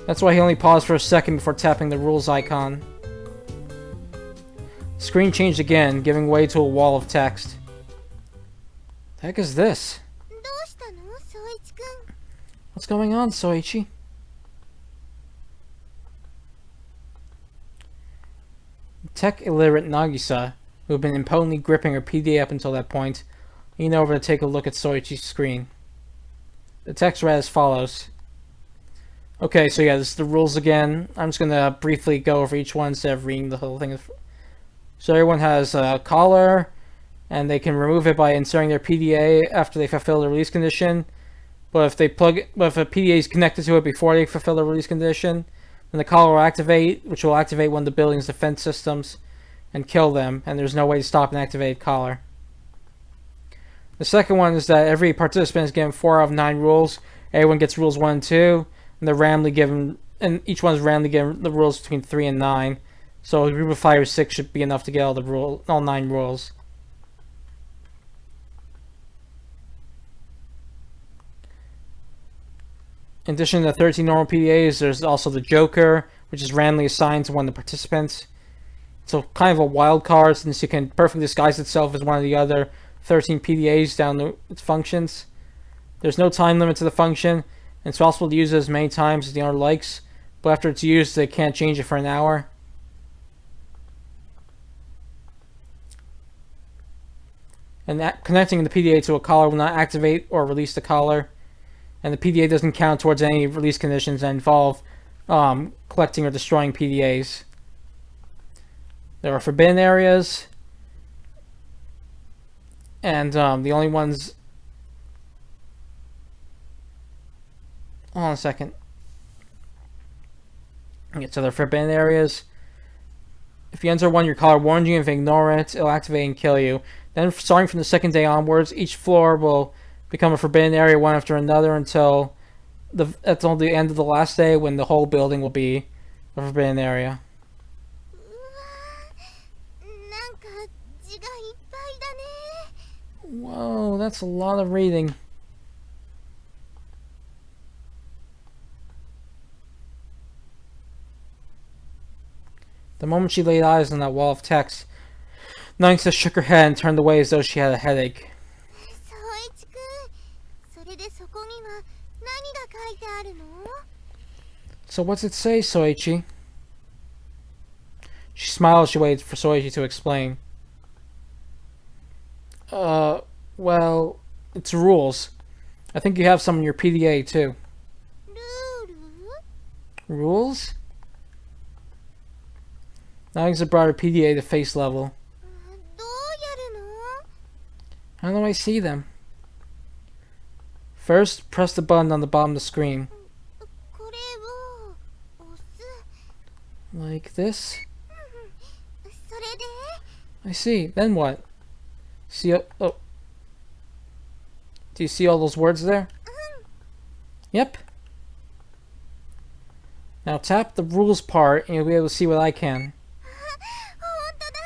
That's why he only paused for a second before tapping the rules icon. The screen changed again, giving way to a wall of text. The heck is this? どうしたの、宗一くん。 What's going on, Soichi? Tech-illiterate Nagisa, who had been impotently gripping her PDA up until that point, leaned over to take a look at Soichi's screen. The text read as follows. Okay, so yeah, this is the rules again. I'm just gonna briefly go over each one instead of reading the whole thing. So everyone has a collar, and they can remove it by inserting their PDA after they fulfill the release condition. But if a PDA is connected to it before they fulfill the release condition, then the collar will activate, which will activate one of the building's defense systems and kill them, and there's no way to stop an activated collar. The second one is that every participant is given 4 out of 9 rules. Everyone gets rules 1 and 2, and they're randomly given, and each one is randomly given the rules between 3 and 9. So a group of 5 or 6 should be enough to get all 9 rules. In addition to the 13 normal PDAs, there's also the Joker, which is randomly assigned to one of the participants. So kind of a wild card, since it can perfectly disguise itself as one of the other 13 PDAs down to its functions. There's no time limit to the function, and it's possible to use it as many times as the owner likes, but after it's used, they can't change it for an hour. And connecting the PDA to a collar will not activate or release the collar, and the PDA doesn't count towards any release conditions that involve collecting or destroying PDAs. There are forbidden areas, and the only ones... Hold on a second. Okay, so there are forbidden areas. If you enter one, your collar warns you. If you ignore it, it'll activate and kill you. Then, starting from the second day onwards, each floor will become a forbidden area one after another until the end of the last day, when the whole building will be a forbidden area. うわー、なんか字がいっぱいだね。 Whoa, that's a lot of reading. The moment she laid eyes on that wall of text, Nagisa shook her head and turned away as though she had a headache. 宗一くん、それでそこには何が書いてあるの？ So what's it say, Soichi? She smiled as she waited for Soichi to explain. Well, it's rules. I think you have some in your PDA too. ルール Rules? Nagisa brought her PDA to face level. どうやるの How do I see them? First, press the button on the bottom of the screen. これを押す Like this? それで I see. Then what? See, oh. Do you see all those words there? Yep. Now tap the rules part and you'll be able to see what I can. 本当だ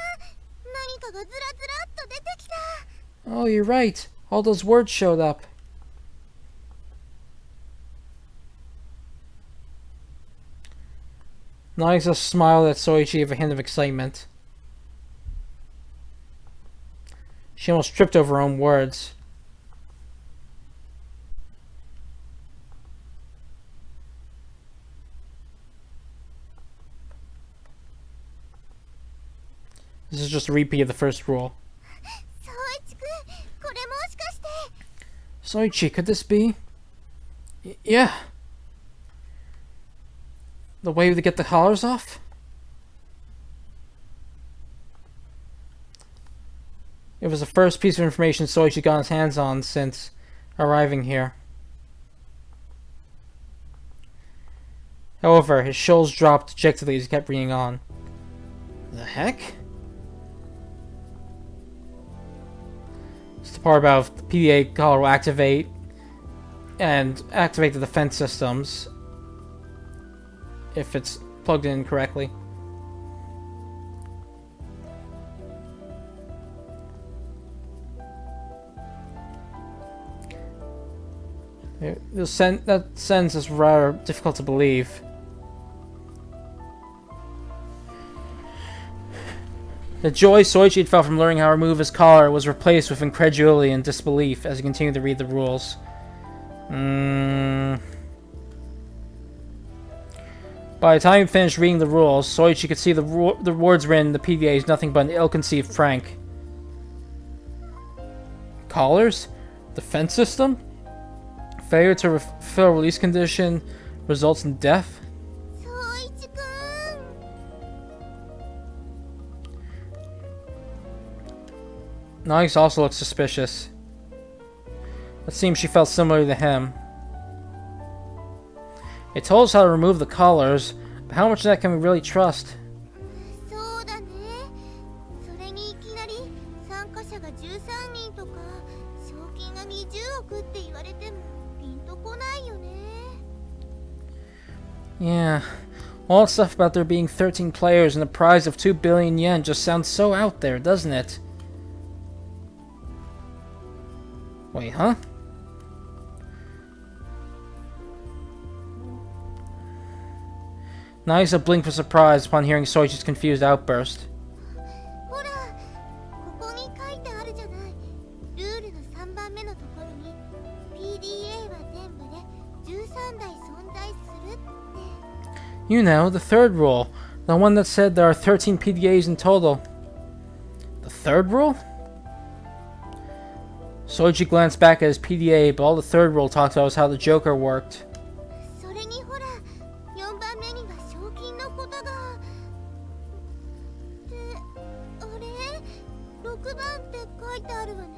何かがずらずらっと出てきた Oh, you're right. All those words showed up. Nagisa smiled at Soichi with a hint of excitement. She almost tripped over her own words. This is just a repeat of the first rule. 宗一くんこれもしかして Soichi, could this be? Yeah. The way to get the collars off? It was the first piece of information Soichi got his hands on since arriving here. However, his shoulders dropped dejectedly as he kept reading on. The heck? It's the part about the PDA collar will activate and activate the defense systems if it's plugged in correctly. That sentence is rather difficult to believe. The joy Soichi had felt from learning how to remove his collar was replaced with incredulity and disbelief as he continued to read the rules. By the time he finished reading the rules, Soichi could see the words written in the PDA is nothing but an ill-conceived prank. Collars? Defense system? Failure to fulfill release condition results in death? 宗一くん Nagisa also looked suspicious. It seems she felt similar to him. It told us how to remove the collars, but how much of that can we really trust? そうだねそれにいきなり参加者が13人とか賞金が20億って言われてもピンとこないよね Yeah, all that stuff about there being 13 players and a prize of 2 billion yen just sounds so out there, doesn't it? Wait, huh? Nagisa blinked with surprise upon hearing Soichi's confused outburst. ほらここに書いてあるじゃないルールの3番目のところに PDA は全部で13台存在するって You know, the third rule. The one that said there are 13 PDAs in total. The third rule? Soichi glanced back at his PDA, but all the third rule talked about was how the Joker worked. それにほら4番目には賞金のことがであれ6番って書いてあるわね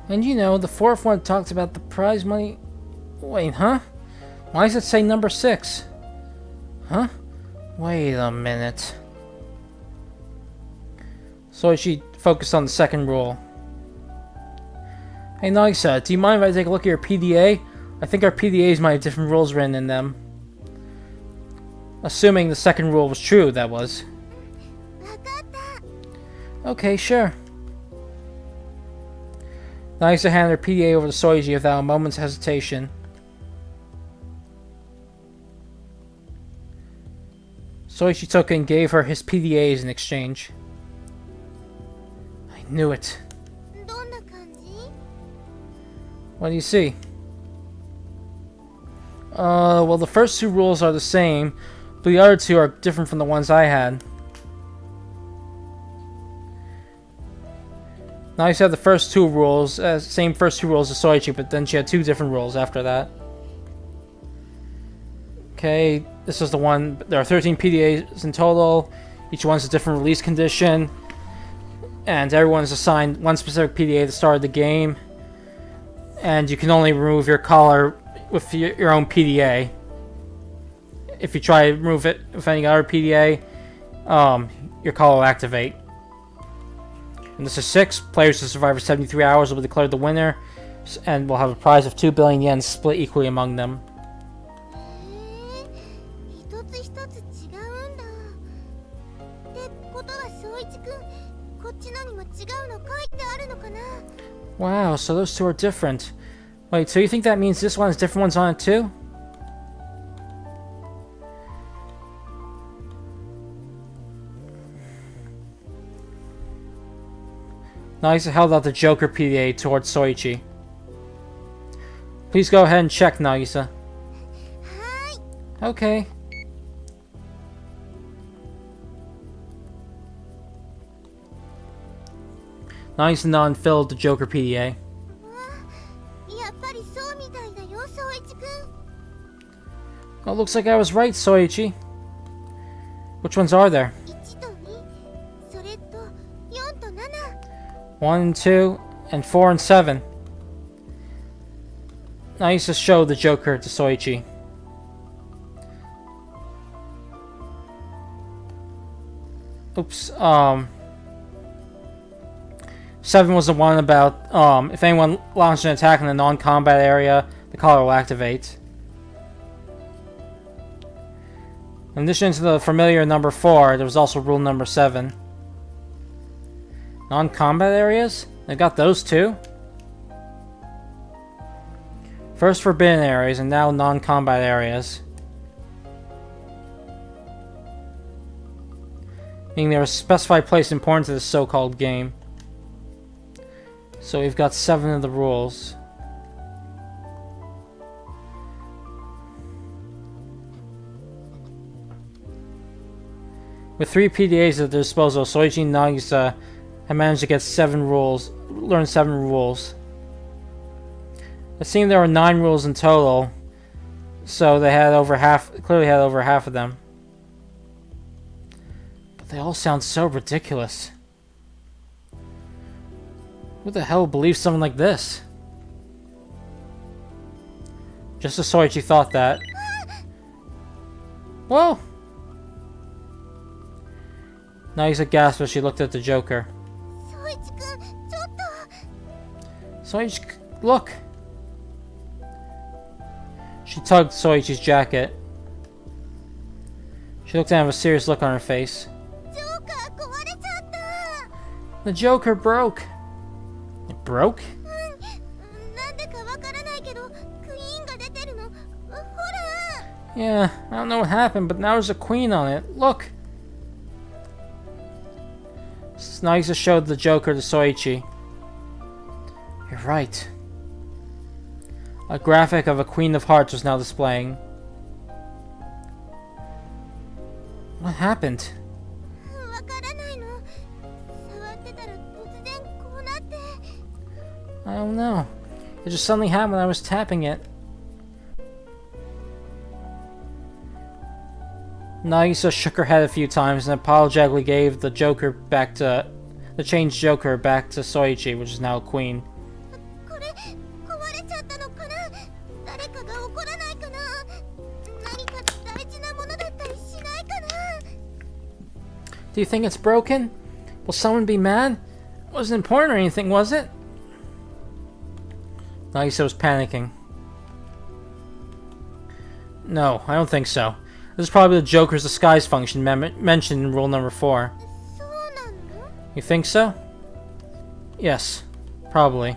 And you know, the fourth one talks about the prize money. Wait, huh? Why does it say number 6? Huh? Wait a minute. Soichi focused on the second rule. Hey Nagisa, do you mind if I take a look at your PDA? I think our PDAs might have different rules written in them. Assuming the second rule was true, that was. わかった Okay, sure. Nagisa handed her PDA over to Soichi without a moment's hesitation. Soichi took it and gave her his PDAs in exchange. I knew it. どんな感じ What do you see? Well, the first two rules are the same, but the other two are different from the ones I had. Nagisa had the first two rules, same first two rules as Soichi, but then she had two different rules after that. Okay, this is the one. There are 13 PDAs in total. Each one's a different release condition. And everyone is assigned one specific PDA at the start of the game. And you can only remove your collar with your own PDA. If you try to remove it with any other PDA, your collar will activate. And this is 6. Players who survive for 73 hours will be declared the winner. And will have a prize of 2 billion yen split equally among them. 一つ一つ違うんだ。ってことは宗一くん、こっちのにも違うの書いてあるのかな? Wow, so those two are different. Wait, so you think that means this one has different ones on it too? Nagisa held out the Joker PDA towards Soichi. Please go ahead and check, Nagisa. Okay. Nagisa nodded and filled the Joker PDA. やっぱりそうみたいだよ、宗一くん。 Oh, looks like I was right, Soichi. Which ones are there? 1と2、それと4と7。 1 and 2, and 4 and 7. Nagisa showed the Joker to Soichi. Oops, 7 was the one about, if anyone launched an attack in a non-combat area, the collar will activate. In addition to the familiar number 4, there was also rule number 7. Non-combat areas? They got those too? First forbidden areas and now non-combat areas. Meaning there was a specified place important to this so-called game. So we've got 7 of the rules. With 3 PDAs at their disposal, Soichi and Nagisa have managed to get 7 rules, learn 7 rules. It seemed there were 9 rules in total, so they had over half, clearly had over half of them. But they all sound so ridiculous. Who the hell believes something like this? Just as Soichi thought that. Whoa! Nagisa gasped as she looked at the Joker. 宗一くん、ちょっと。 Soichi, look! She tugged Soichi's jacket. She looked down with a serious look on her face. ジョーカー壊れちゃった。 The Joker broke! It broke? なんでかわからないけど、クイーンが出てるの。ほら。 Yeah, I don't know what happened, but now there's a queen on it. Look! Nagisa showed the Joker to Soichi. You're right. A graphic of a Queen of Hearts was now displaying. What happened? わからないの。触ってたら突然こうなって。 I don't know. It just suddenly happened when I was tapping it. Nagisa shook her head a few times and apologetically gave the Joker back to the changed Joker back to Soichi, which is now a queen. これ壊れちゃったのかな。誰かが怒らないかな。何か大事なものだったりしないかな。 Do you think it's broken? Will someone be mad? Wasn't important or anything, was it? Nagisa was panicking. No, I don't think so. This is probably the Joker's disguise function mentioned in rule number 4. そうなの? You think so? Yes, probably.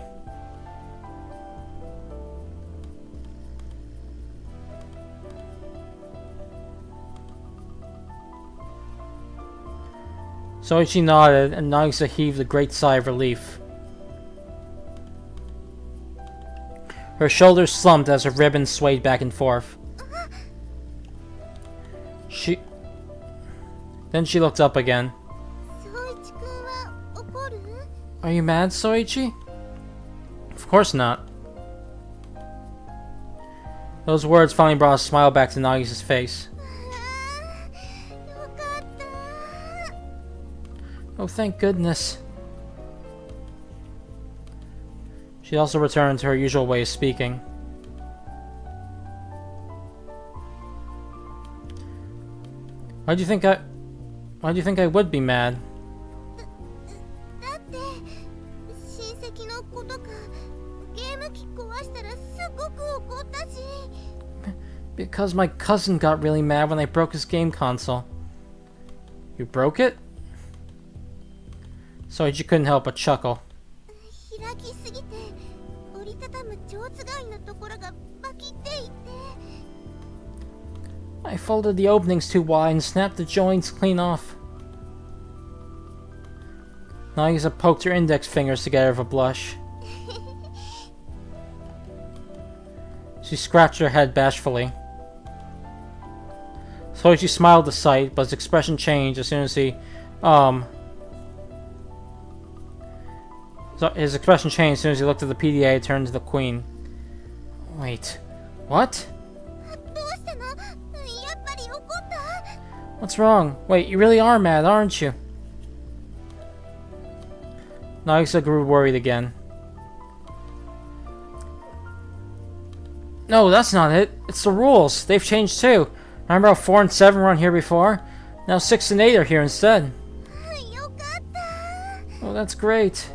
Soichi nodded, and Nagisa heaved a great sigh of relief. Her shoulders slumped as her ribbon swayed back and forth. Then she looked up again. 宗一くんは怒る? Are you mad, Soichi? Of course not. Those words finally brought a smile back to Nagisa's face. Oh, thank goodness. She also returned to her usual way of speaking. Why do you think I would be mad? Because my cousin got really mad when I broke his game console. You broke it? Soichi couldn't help but chuckle. I folded the openings too wide and snapped the joints clean off. Nagisa poked her index fingers together with a blush. She scratched her head bashfully. Soichi smiled at the sight, but his expression changed as soon as he, his expression changed as soon as he looked at the PDA and turned to the Queen. Wait, what? What's wrong? Wait, you really are mad, aren't you? Nagisa grew worried again. No, that's not it. It's the rules. They've changed too. Remember how 4 and 7 were on here before? Now 6 and 8 are here instead. Oh, that's great.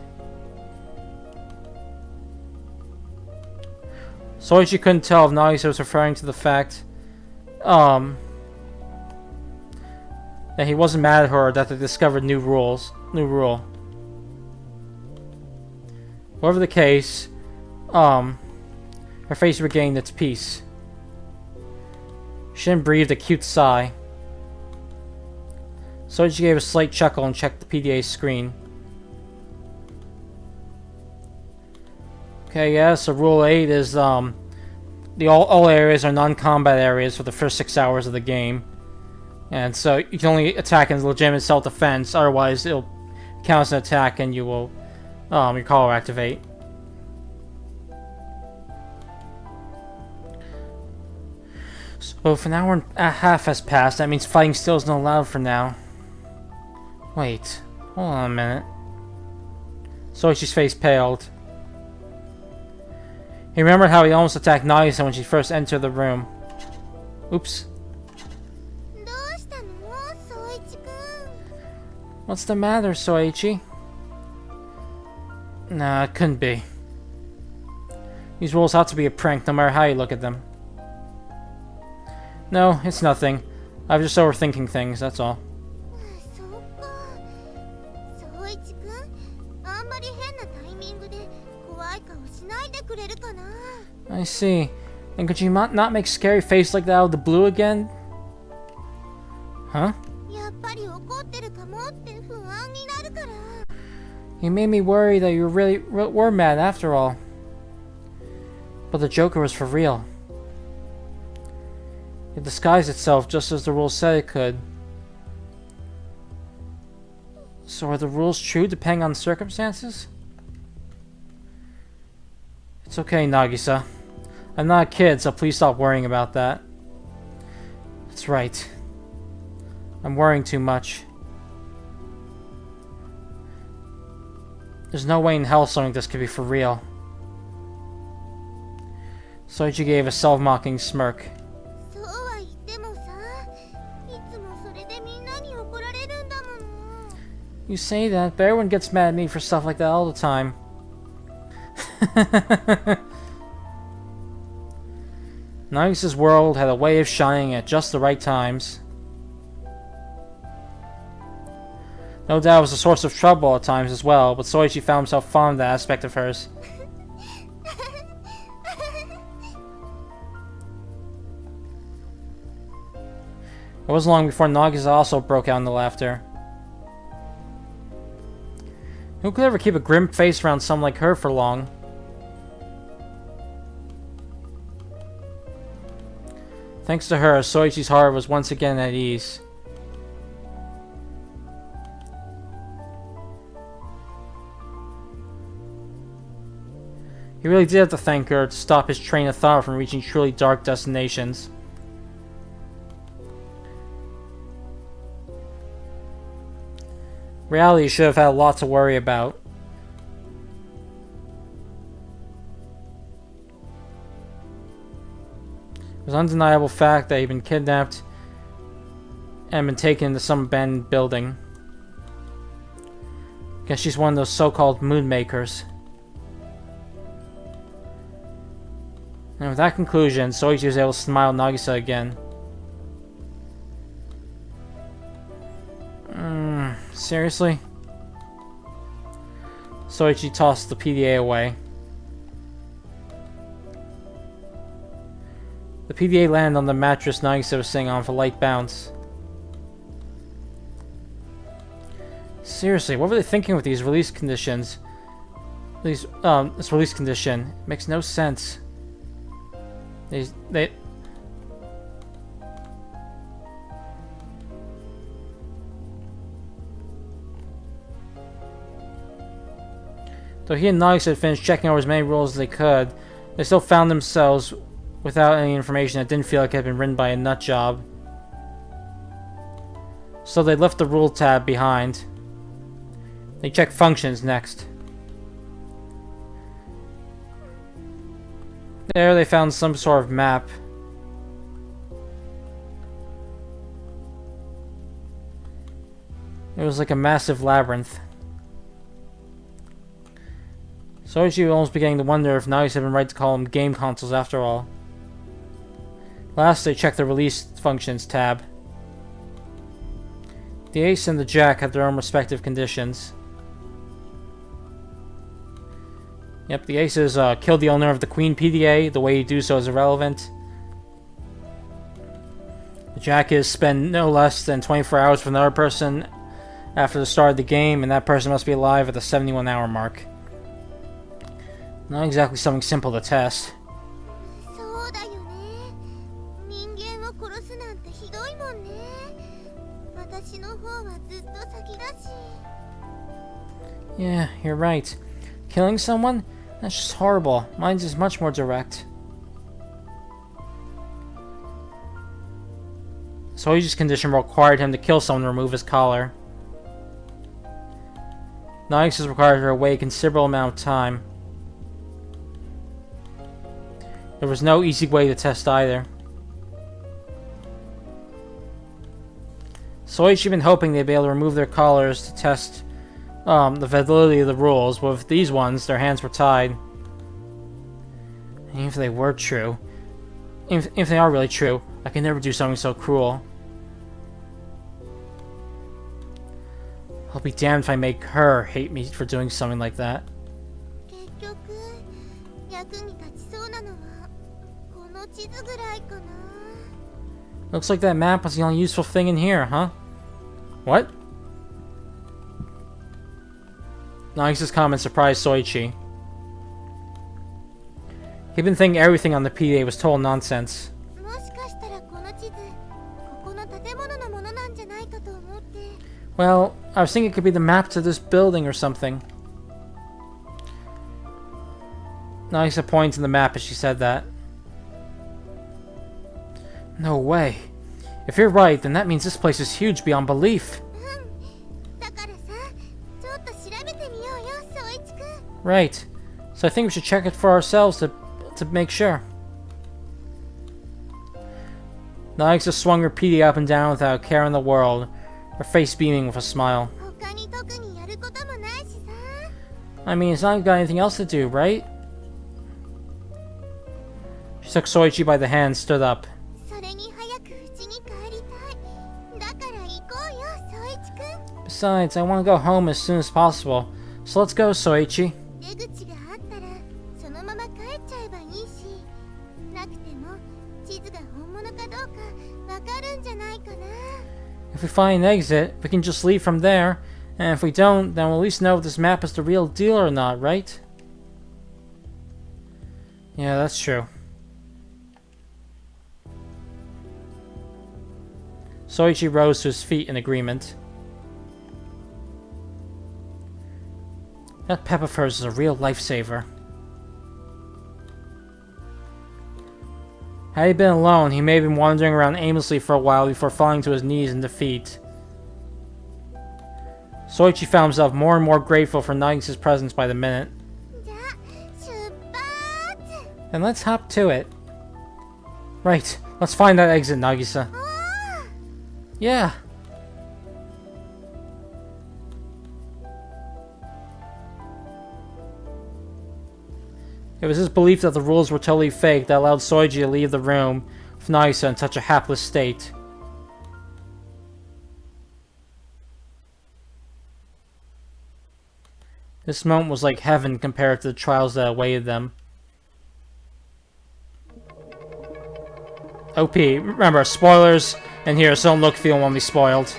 Soichi couldn't tell if Nagisa was referring to the fact, that he wasn't mad at her or that they discovered new rule. Whatever the case, her face regained its peace. Shin breathed a cute sigh. Soichi gave a slight chuckle and checked the PDA screen. Okay, yeah, so Rule 8 is, all areas are non-combat areas for the first 6 hours of the game. And so you can only attack in legitimate self-defense, otherwise it'll count as an attack and you will, your call will activate. So if an hour and a half has passed, that means fighting still isn't allowed for now. Wait, hold on a minute. Soichi's face paled. He remembered how he almost attacked Nagisa when she first entered the room. Oops. What's the matter, Soichi? Nah, it couldn't be. These rules have to be a prank no matter how you look at them. No, it's nothing. I'm just overthinking things, that's all. I see. And could you not make scary face like that out of the blue again? Huh? You made me worry that you really were mad after all. But the Joker was for real. It disguised itself just as the rules said it could. So are the rules true depending on circumstances? It's okay, Nagisa. I'm not a kid, so please stop worrying about that. That's right. I'm worrying too much. There's no way in hell something like this could be for real. Soichi gave a self-mocking smirk. You say that, but everyone gets mad at me for stuff like that all the time. Nagisa's world had a way of shining at just the right times. No doubt it was a source of trouble at times as well, but Soichi found himself fond of that aspect of hers. It wasn't long before Nagisa also broke out into laughter. Who could ever keep a grim face around someone like her for long? Thanks to her, Soichi's heart was once again at ease. He really did have to thank her to stop his train of thought from reaching truly dark destinations. Reality should have had a lot to worry about. It was an undeniable fact that he'd been kidnapped and been taken into some abandoned building. Guess she's one of those so-called moon makers. And with that conclusion, Soichi was able to smile at Nagisa again. Seriously? Soichi tossed the PDA away. The PDA landed on the mattress Nagisa was sitting on for a light bounce. Seriously, what were they thinking with these release conditions? This release condition. It makes no sense. They Though he and Nagisa had finished checking over as many rules as they could, they still found themselves without any information that didn't feel like it had been written by a nut job. So they left the rule tab behind. They checked functions next. There they found some sort of map. It was like a massive labyrinth. Soichi was almost beginning to wonder if Nagisa had been right to call them game consoles after all. Last, they checked the release functions tab. The Ace and the Jack had their own respective conditions. Yep, the Aces killed the owner of the Queen PDA. The way you do so is irrelevant. The Jack is spend no less than 24 hours with another person after the start of the game, and that person must be alive at the 71-hour mark. Not exactly something simple to test. Yeah, you're right. Killing someone? That's just horrible. Mine's is much more direct. Soichi's condition required him to kill someone to remove his collar. Nagisa's required her to wait a considerable amount of time. There was no easy way to test either. Soichi had been hoping they'd be able to remove their collars to test the validity of the rules, but with these ones, their hands were tied. And even if they were true, even if they are really true, I can never do something so cruel. I'll be damned if I make her hate me for doing something like that. Looks like that map was the only useful thing in here, huh? What? Nagisa's comment surprised Soichi. He'd been thinking everything on the PDA was total nonsense. Well, I was thinking it could be the map to this building or something. Nagisa points in the map as she said that. No way. If you're right, then that means this place is huge beyond belief. Right. So I think we should check it for ourselves to make sure. Nagisa swung her PD up and down without a care in the world, her face beaming with a smile. I mean, it's not like you got anything else to do, right? She took Soichi by the hand and stood up. Besides, I want to go home as soon as possible. So let's go, Soichi. If we find an exit, we can just leave from there. And if we don't, then we'll at least know if this map is the real deal or not, right? Yeah, that's true. Soichi rose to his feet in agreement. That pep of hers is a real lifesaver. Had he been alone, he may have been wandering around aimlessly for a while before falling to his knees in defeat. Soichi found himself more and more grateful for Nagisa's presence by the minute. じゃあ出発 Then let's hop to it. Right, let's find that exit, Nagisa. おー Yeah. It was his belief that the rules were totally fake that allowed Soichi to leave the room with Nagisa in such a hapless state. This moment was like heaven compared to the trials that awaited them. OP, remember, spoilers in here, so don't look, feel, and won't be spoiled.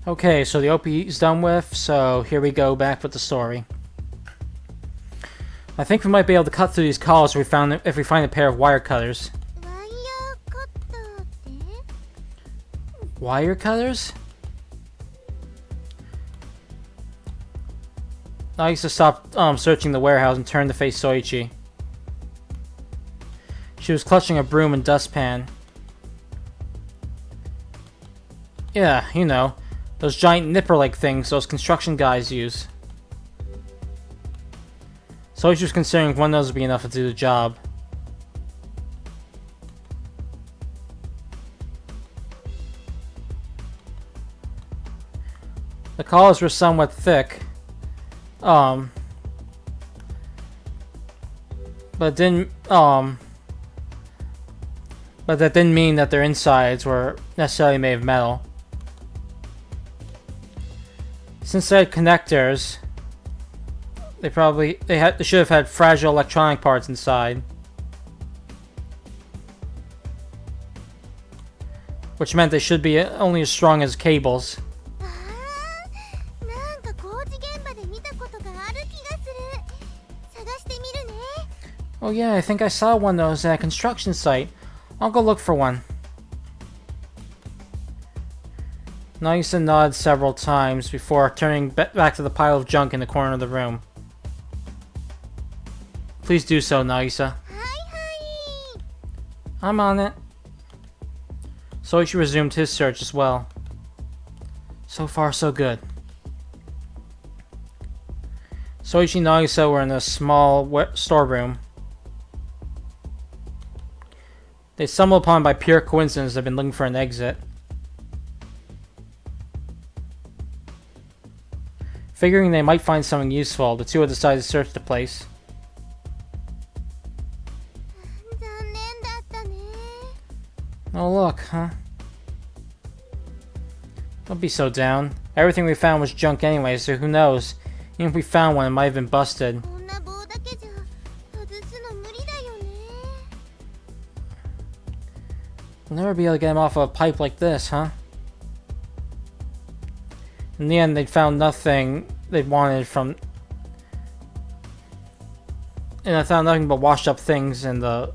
Okay, so the OP is done with, so here we go back with the story. I think we might be able to cut through these calls if we find a pair of wire cutters. ワイヤーカッターって Wire cutters? Nagisa stopped searching the warehouse and turned to face Soichi. She was clutching a broom and dustpan. Yeah, you know, those giant nipper-like things those construction guys use. Soichi was considering if one of those would be enough to do the job. The collars were somewhat thick. But that didn't mean that their insides were necessarily made of metal. Since they had connectors, they should have had fragile electronic parts inside, which meant they should be only as strong as cables. あーなんか工事現場で見たことがある気がする探してみるね Oh yeah, I think I saw one of those at a construction site. I'll go look for one. Nagisa nodded several times before turning back to the pile of junk in the corner of the room. Please do so, Nagisa. はいはい I'm on it. Soichi resumed his search as well. So far, so good. Soichi and Nagisa were in a small storeroom. They stumbled upon by pure coincidence they'd been looking for an exit. Figuring they might find something useful, the two had decided to search the place. 残念だったね Oh look, huh? Don't be so down. Everything we found was junk anyway, so who knows? Even if we found one, it might have been busted. こんな棒だけじゃ外すの無理だよね We'll never be able to get him off a pipe like this, huh? In the end, they'd found nothing they'd wanted from... And I found nothing but washed up things in the...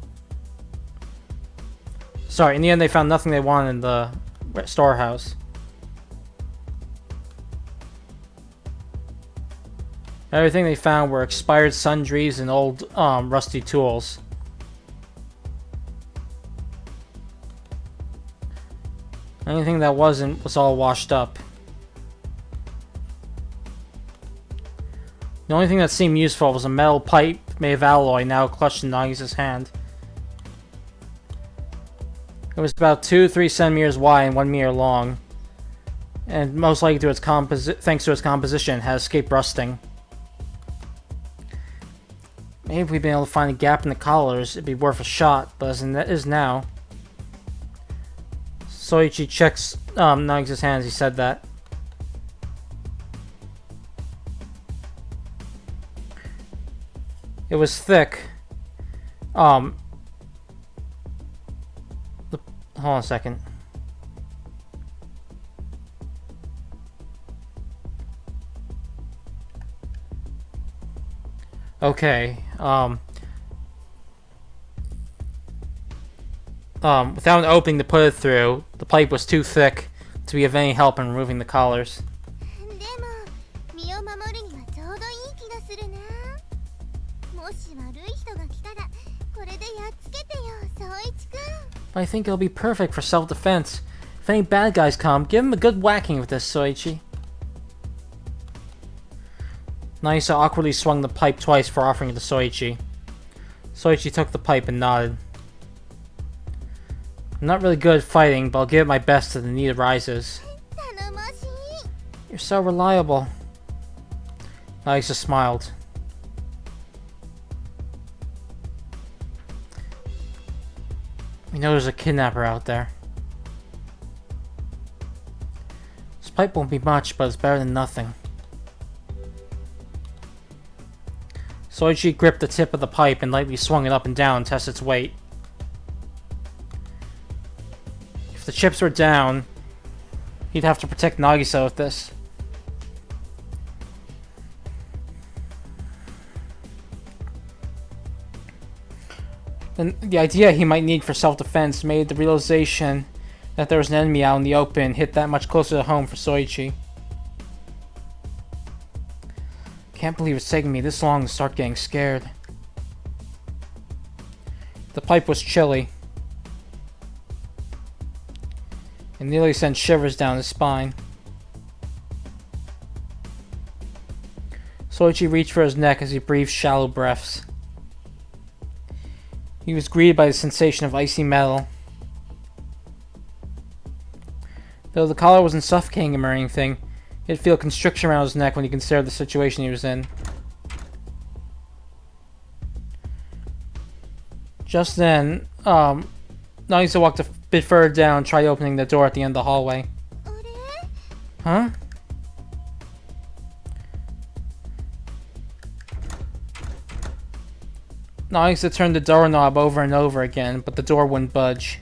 Sorry, in the end they found nothing they wanted in the storehouse. Everything they found were expired sundries and old, rusty tools. Anything that wasn't was all washed up. The only thing that seemed useful was a metal pipe made of alloy now clutched in Nagisa's hand. It was about 2-3 centimeters wide and 1 meter long, and most likely thanks to its composition, had escaped rusting. Maybe if we'd been able to find a gap in the collars, it'd be worth a shot, but as it is now... Soichi checks Nagisa's hands, he said that. It was thick. Hold on a second. Okay, without an opening to put it through, the pipe was too thick to be of any help in removing the collars. But I think it'll be perfect for self-defense. If any bad guys come, give them a good whacking with this, Soichi. Nagisa awkwardly swung the pipe twice before offering it to Soichi. Soichi took the pipe and nodded. I'm not really good at fighting, but I'll give it my best if the need arises. You're so reliable. Nagisa smiled. We know there's a kidnapper out there. This pipe won't be much, but it's better than nothing. Soichi gripped the tip of the pipe and lightly swung it up and down to test its weight. If the chips were down, he'd have to protect Nagisa with this. And the idea he might need for self-defense made the realization that there was an enemy out in the open hit that much closer to home for Soichi. Can't believe it's taken me this long to start getting scared. The pipe was chilly. It nearly sent shivers down his spine. Soichi reached for his neck as he breathed shallow breaths. He was greeted by the sensation of icy metal. Though the collar wasn't suffocating him or anything, he'd feel a constriction around his neck when he considered the situation he was in. Just then, Nagisa walked a bit further down and tried opening the door at the end of the hallway. Huh? Nagisa turned the doorknob over and over again, but the door wouldn't budge.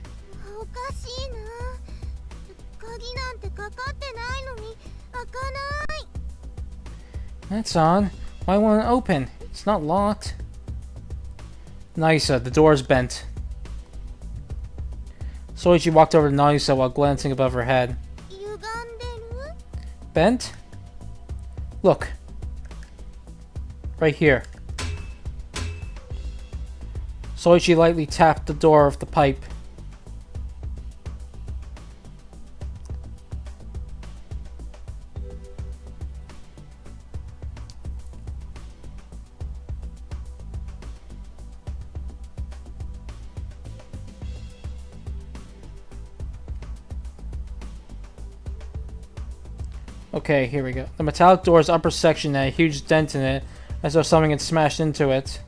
That's odd. Why won't it open? It's not locked. Nagisa, the door's bent. Soichi walked over to Nagisa while glancing above her head. Bent? Look. Right here. Soichi lightly tapped the door of the pipe. Okay, here we go. The metallic door's upper section had a huge dent in it, as though something had smashed into it.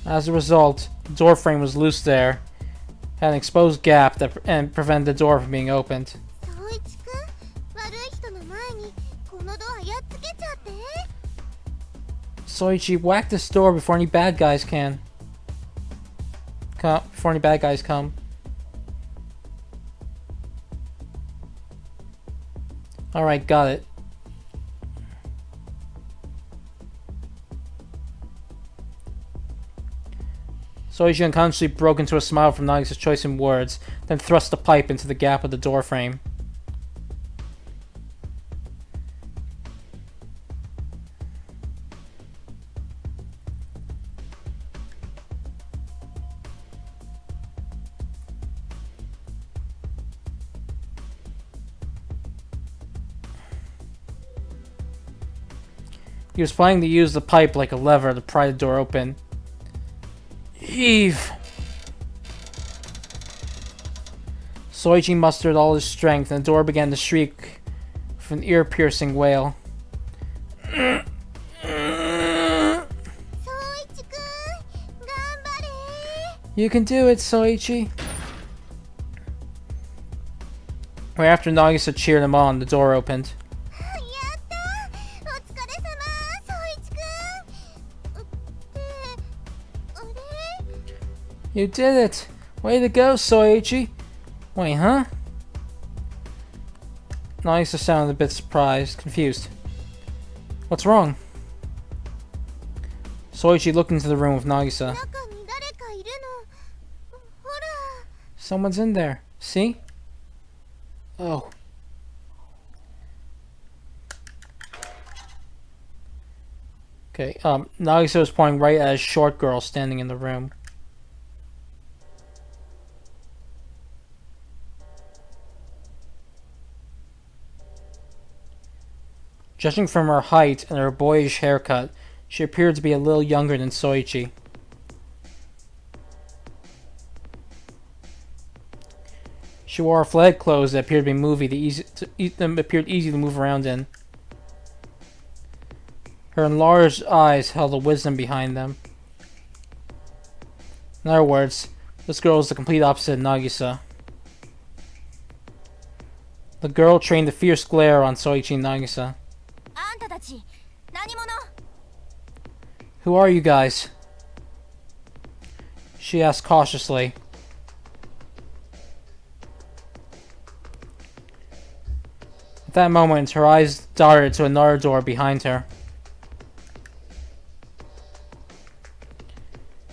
As a result, the door frame was loose there, had an exposed gap that prevented the door from being opened. Soichi, whack this door before any bad guys can. Before any bad guys come. Alright, got it. Soichi unconsciously broke into a smile from Nagisa's choice in words, then thrust the pipe into the gap of the door frame. He was planning to use the pipe like a lever to pry the door open. Heave! Soichi mustered all his strength, and the door began to shriek with an ear-piercing wail. You can do it, Soichi! Right after Nagisa cheered him on, the door opened. You did it! Way to go, Soichi! Wait, huh? Nagisa sounded a bit surprised, confused. What's wrong? Soichi looked into the room with Nagisa. Someone's in there. See? Oh. Okay, Nagisa was pointing right at a short girl standing in the room. Judging from her height and her boyish haircut, she appeared to be a little younger than Soichi. She wore flared clothes that appeared to be appeared easy to move around in. Her enlarged eyes held a wisdom behind them. In other words, this girl is the complete opposite of Nagisa. The girl trained a fierce glare on Soichi and Nagisa. Who are you guys? She asked cautiously. At that moment, her eyes darted to another door behind her.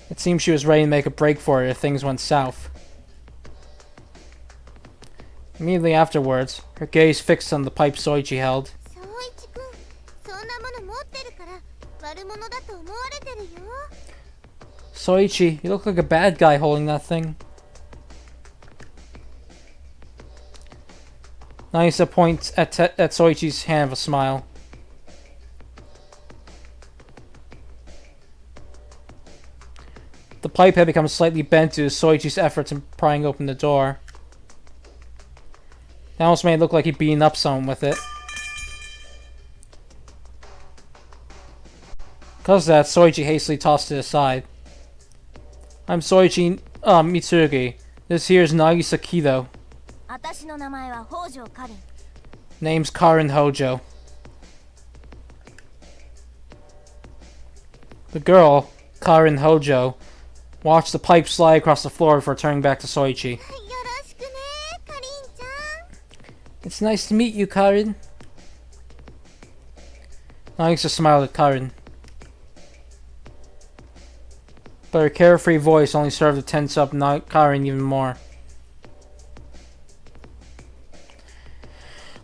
It seemed she was ready to make a break for it if things went south. Immediately afterwards, her gaze fixed on the pipe Soichi held. Soichi, you look like a bad guy holding that thing. Nagisa points at Soichi's hand with a smile. The pipe had become slightly bent due to Soichi's efforts in prying open the door. That almost made it look like he'd beaten up someone with it. Because of that, Soichi hastily tossed it aside. I'm Soichi Mitsurugi. This here's Nagisa Kido. Name's Karin Hojo. The girl, Karin Hojo, watched the pipe slide across the floor before turning back to Soichi. It's nice to meet you, Karin. Nagisa smiled at Karin. But her carefree voice only served to tense up Karin even more.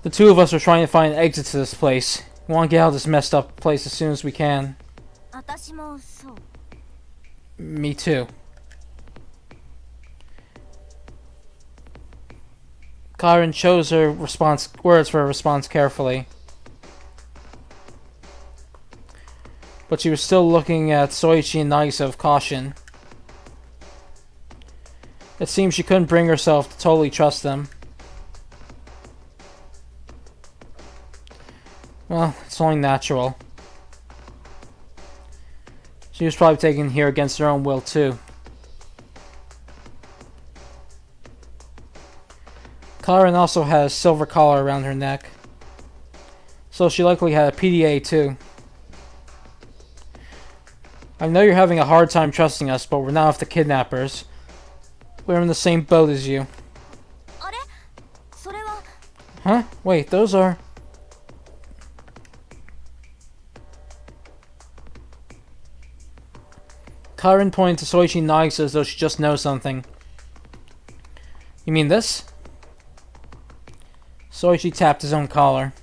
The two of us are trying to find an exit to this place. We want to get out of this messed up place as soon as we can. Me too. Karin chose her words for her response carefully. But she was still looking at Soichi and Nagisa with caution. It seemed she couldn't bring herself to totally trust them. Well, it's only natural. She was probably taken here against her own will too. Karin also had a silver collar around her neck, so she likely had a PDA too. I know you're having a hard time trusting us, but we're not off the kidnappers. We're in the same boat as you. あれそれは Huh? Wait, those are... Karin pointed to Soichi Nagisa as though she just knows something. You mean this? Soichi tapped his own collar.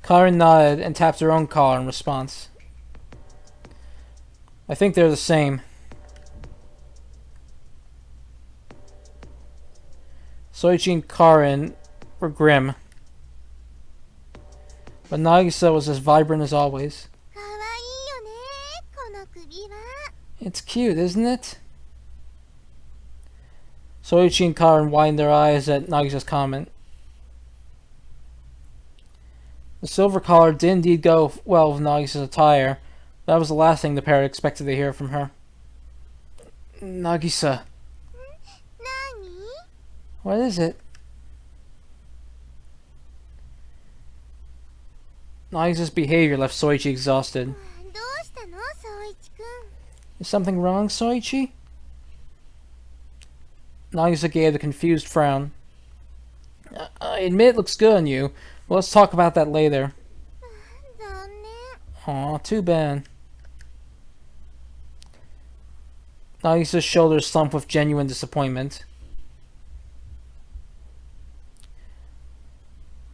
Karin nodded and tapped her own collar in response. I think they're the same. Soichi and Karin were grim. But Nagisa was as vibrant as always. かわいいよねこの首は It's cute, isn't it? Soichi and Karin widened their eyes at Nagisa's comment. The silver collar did indeed go well with Nagisa's attire. That was the last thing the parrot expected to hear from her. Nagisa. 何 What is it? Nagisa's behavior left Soichi exhausted. どうしたの宗一くん Is something wrong, Soichi? Nagisa gave a confused frown. I admit it looks good on you, but let's talk about that later. 残念 Aw, too bad. Nagisa's shoulders slumped with genuine disappointment.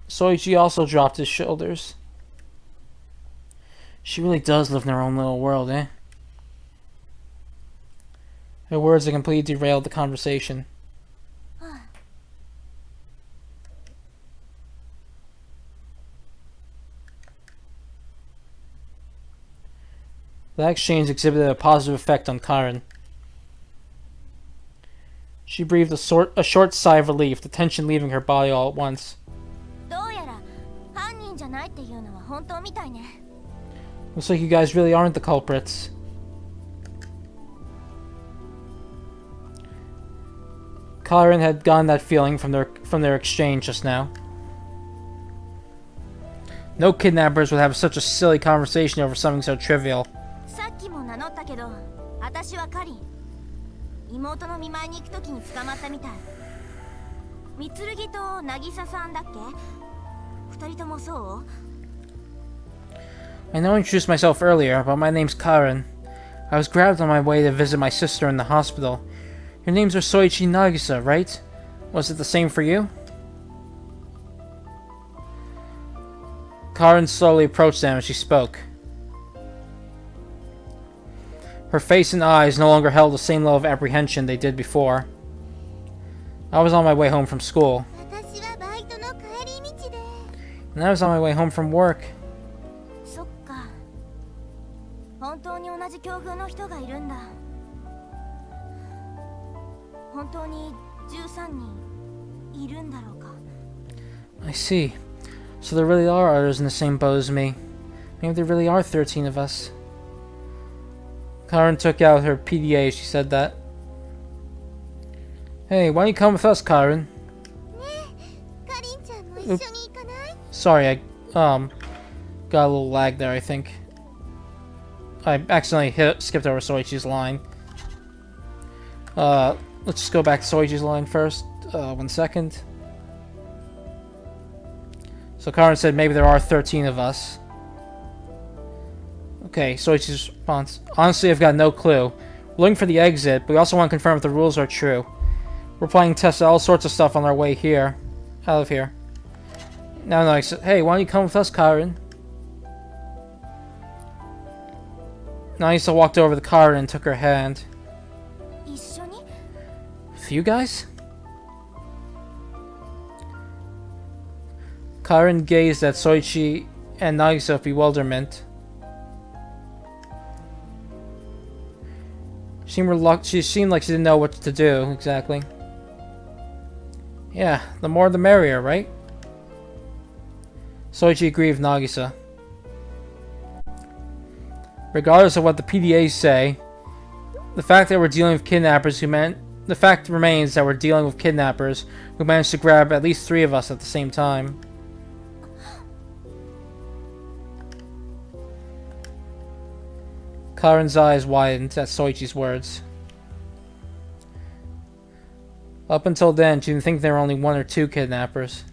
Soichi also dropped his shoulders. She really does live in her own little world, eh? Her words had completely derailed the conversation. That exchange exhibited a positive effect on Karin. She breathed a short sigh of relief, the tension leaving her body all at once. どうやら犯人じゃないっていうのは本当みたいね Looks like you guys really aren't the culprits. Karin had gotten that feeling from their exchange just now. No kidnappers would have such a silly conversation over something so trivial. さっきも名乗ったけど私はカリン妹の見舞いに行く時に捕まったみたい三剣と渚さんだっけ二人ともそう I know I introduced myself earlier, but my name's Karin. I was grabbed on my way to visit my sister in the hospital. Your names are Soichi Nagisa, right? Was it the same for you? Karin slowly approached them as she spoke. Her face and eyes no longer held the same level of apprehension they did before. I was on my way home from school. 私はバイトの帰り道で And I was on my way home from work. そっか本当に同じ境遇の人がいるんだ本当に13人いるんだろうか I see. So there really are others in the same boat as me. Maybe there really are 13 of us. Karin took out her PDA as she said that. Hey, why don't you come with us, Karin? ねえカリンちゃんも一緒に行かない Sorry, I got a little lag there, I think. I accidentally skipped over Soichi's line. Let's just go back to Soichi's line first. 1 second. So Karin said maybe there are 13 of us. Okay, Soichi's response. Honestly, I've got no clue. We're looking for the exit, but we also want to confirm if the rules are true. We're planning to test all sorts of stuff on our way here. Out of here. Now, no, I said, hey, why don't you come with us, Karin? Nagisa walked over to Karin and took her hand. 一緒に With you guys? Karin gazed at Soichi and Nagisa with bewilderment. She seemed like she didn't know what to do, exactly. Yeah, the more the merrier, right? Soichi agreed with Nagisa. Regardless of what the PDAs say, the fact that we're dealing with kidnappers the fact remains that we're dealing with kidnappers who managed to grab at least 3 of us at the same time. Karen's eyes widened at Soichi's words. Up until then, she didn't think there were only 1 or 2 kidnappers.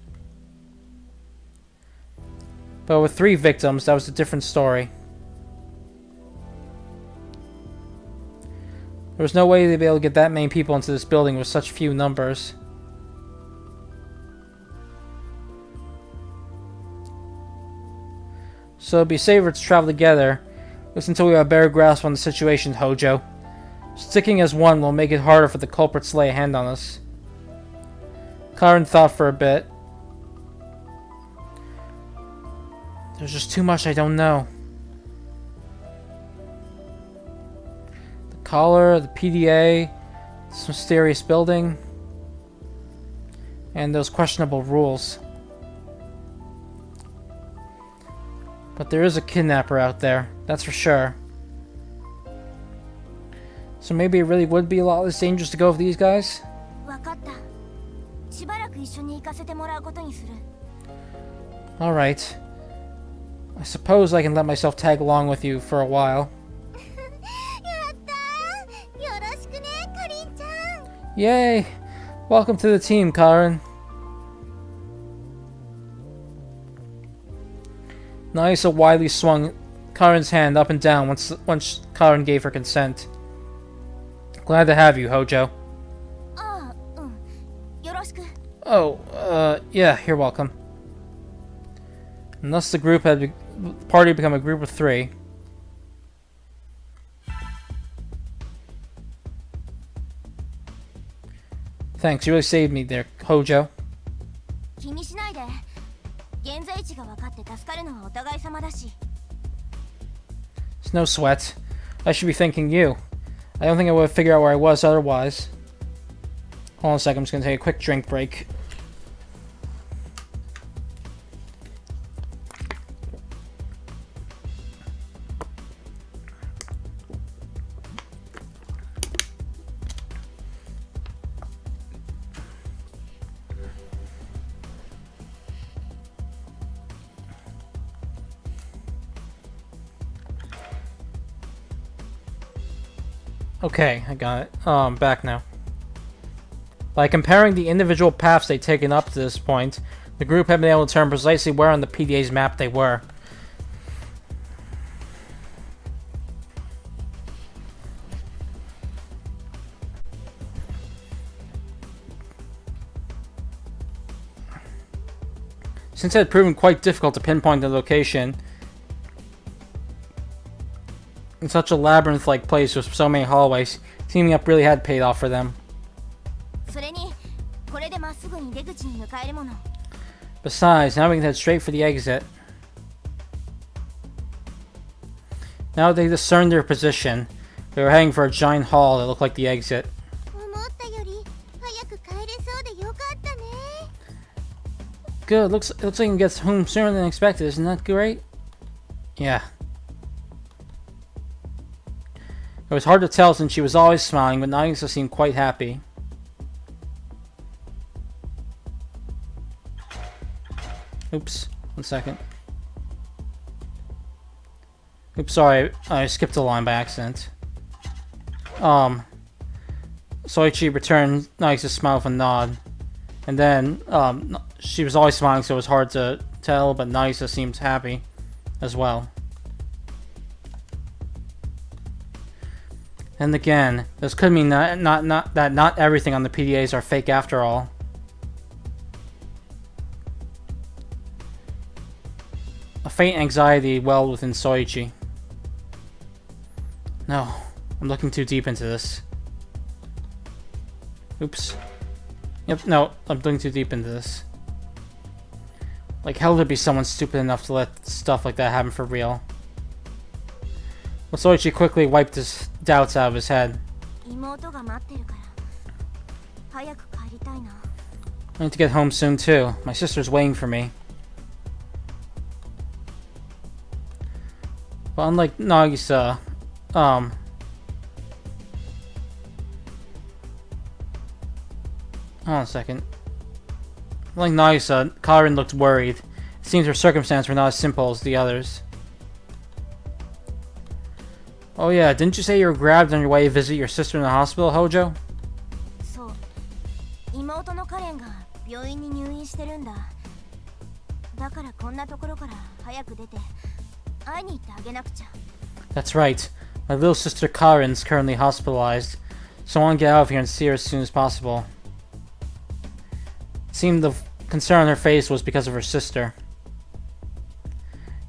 But with 3 victims, that was a different story. There was no way they'd be able to get that many people into this building with such few numbers. So it'd be safer to travel together, at least until we have a better grasp on the situation, Hojo. Sticking as one will make it harder for the culprits to lay a hand on us. Karen thought for a bit. There's just too much I don't know. The collar, the PDA, this mysterious building, and those questionable rules. But there is a kidnapper out there, that's for sure. So maybe it really would be a lot less dangerous to go with these guys? Alright. I suppose I can let myself tag along with you for a while. Yay! Welcome to the team, Karen. Nagisa widely swung Karen's hand up and down once Karen gave her consent. Glad to have you, Hojo. Oh, yeah, you're welcome. And thus the party become a group of 3. Thanks, you really saved me there, Hojo. It's no sweat. I should be thanking you. I don't think I would have figured out where I was otherwise. Hold on a second, I'm just going to take a quick drink break. Okay, I got it. Back now. By comparing the individual paths they'd taken up to this point, the group had been able to determine precisely where on the PDA's map they were. Since it had proven quite difficult to pinpoint the location, in such a labyrinth-like place with so many hallways, teaming up really had paid off for them. Besides, now we can head straight for the exit. Now they discerned their position. They were heading for a giant hall that looked like the exit. Good, looks like we can get home sooner than expected, isn't that great? Yeah. It was hard to tell since she was always smiling, but Nagisa seemed quite happy. Oops, 1 second. Oops, sorry, I skipped a line by accident. Soichi returned Nagisa's smile with a nod. And then, she was always smiling, so it was hard to tell, but Nagisa seemed happy as well. And again, this could mean that not everything on the PDAs are fake after all. A faint anxiety welled within Soichi. No, I'm looking too deep into this. Oops. Yep, no, I'm looking too deep into this. Like, hell there'd be someone stupid enough to let stuff like that happen for real. Well, Soichi quickly wiped his doubts out of his head. I need to get home soon too. My sister's waiting for me. But unlike Nagisa, hold on a second. Like Nagisa, Karen looked worried. It seems her circumstances were not as simple as the others. Oh yeah, didn't you say you were grabbed on your way to visit your sister in the hospital, Hojo? そう妹のカレンが病院に入院してるんだだからこんなところから早く出て会いに行ってあげなくちゃ That's right. My little sister Karen's currently hospitalized, so I want to get out of here and see her as soon as possible. It seemed the concern on her face was because of her sister.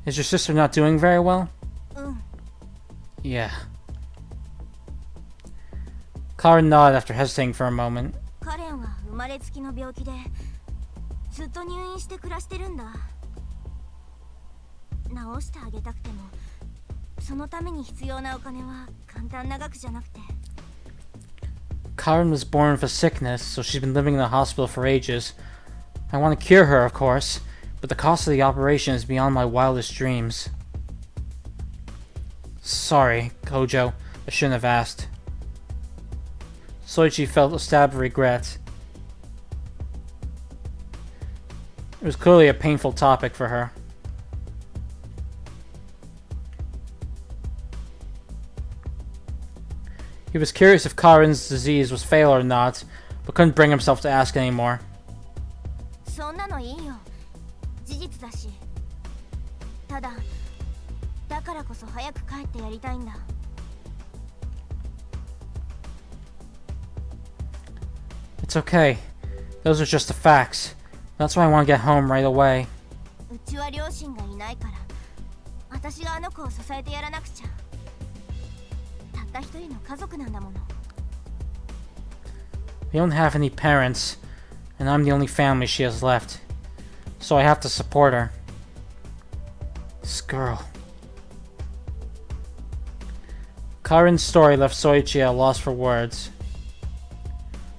Is your sister not doing very well? うん Yeah. Karen nodded after hesitating for a moment. カレンは生まれつきの病気でずっと入院して暮らしてるんだ治してあげたくてもそのために必要なお金は簡単な額じゃなくて Karen was born with a sickness, so she's been living in the hospital for ages. I want to cure her, of course, but the cost of the operation is beyond my wildest dreams. Sorry, Kojo. I shouldn't have asked. Soichi felt a stab of regret. It was clearly a painful topic for her. He was curious if Karen's disease was fatal or not, but couldn't bring himself to ask anymore. そんなのいいよ事実だしただだからこそ早く帰ってやりたいんだ It's okay. Those are just the facts. That's why I want to get home right away. うちは両親がいないから私があの子を支えてやらなくちゃたった一人の家族なんだもの We don't have any parents, and I'm the only family she has left. So I have to support her. This girl. Karen's story left Soichi at a loss for words.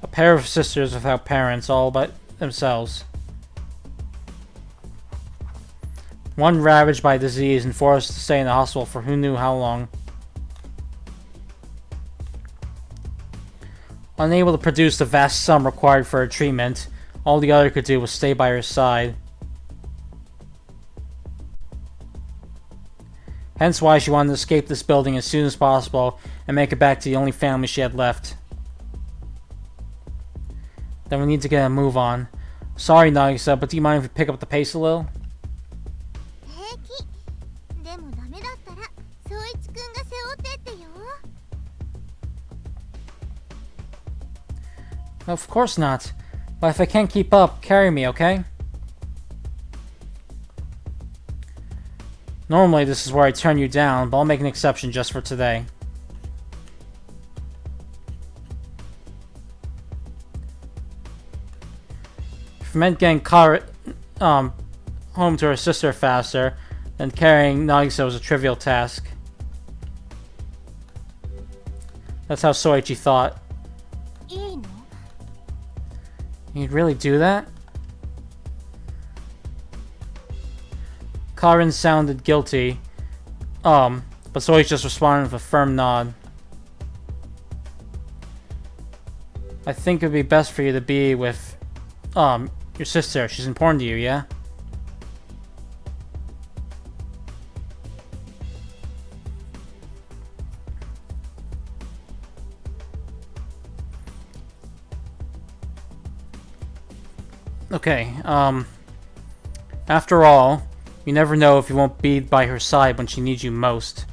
A pair of sisters without parents, all by themselves. One ravaged by disease and forced to stay in the hospital for who knew how long. Unable to produce the vast sum required for her treatment, all the other could do was stay by her side. Hence why she wanted to escape this building as soon as possible and make it back to the only family she had left. Then we need to get a move on. Sorry, Nagisa, but do you mind if we pick up the pace a little? 平気でもダメだったら宗一くんが背負ってってよ Of course not. But if I can't keep up, carry me, okay? Normally this is where I turn you down, but I'll make an exception just for today. If it meant getting home to her sister faster, then carrying Nagisa was a trivial task. That's how Soichi thought. いいの You'd really do that? Karen sounded guilty, but Soichi just responded with a firm nod. I think it would be best for you to be with, your sister. She's important to you, yeah? Okay, after all, you never know if you won't be by her side when she needs you most.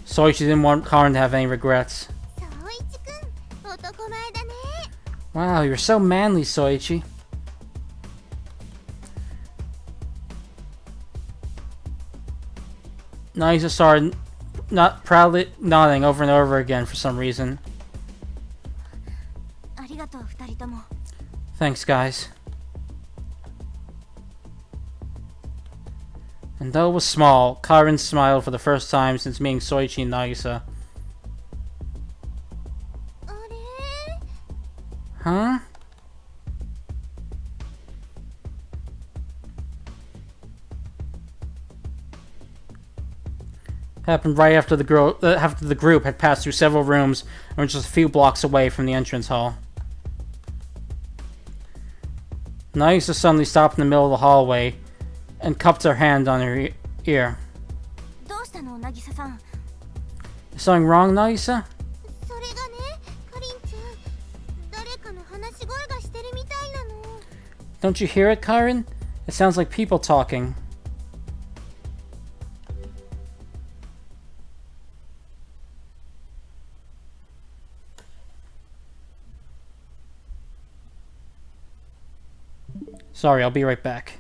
Soichi didn't want Karen to have any regrets. 宗一くん男前だね Wow, you're so manly, Soichi. Nagisa started not proudly nodding over and over again for some reason. ありがとう二人とも Thanks, guys. And though it was small, Karen smiled for the first time since meeting Soichi and Nagisa. あれ Huh? Happened right after the group had passed through several rooms and were just a few blocks away from the entrance hall. Nagisa suddenly stopped in the middle of the hallway and cupped her hand on her ear. どうしたの渚渚さん。 Something wrong, Nagisa? それがね、かりんちゃん、誰かの話し声がしてるみたいなの。 Don't you hear it, Karin? It sounds like people talking. Sorry, I'll be right back.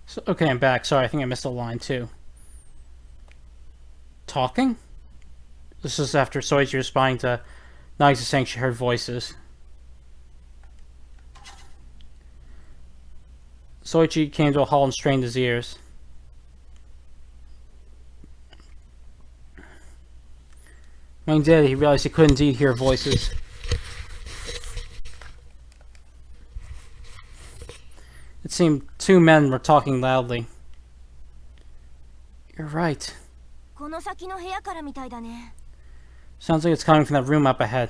So, okay, I'm back. Sorry, I think I missed a line too. Talking? This is after Soichi responding to Nagisa saying she heard voices. Soichi came to a halt and strained his ears. When he did, he realized he could indeed hear voices. It seemed two men were talking loudly. You're right. この先の部屋からみたいだね。 Sounds like it's coming from that room up ahead.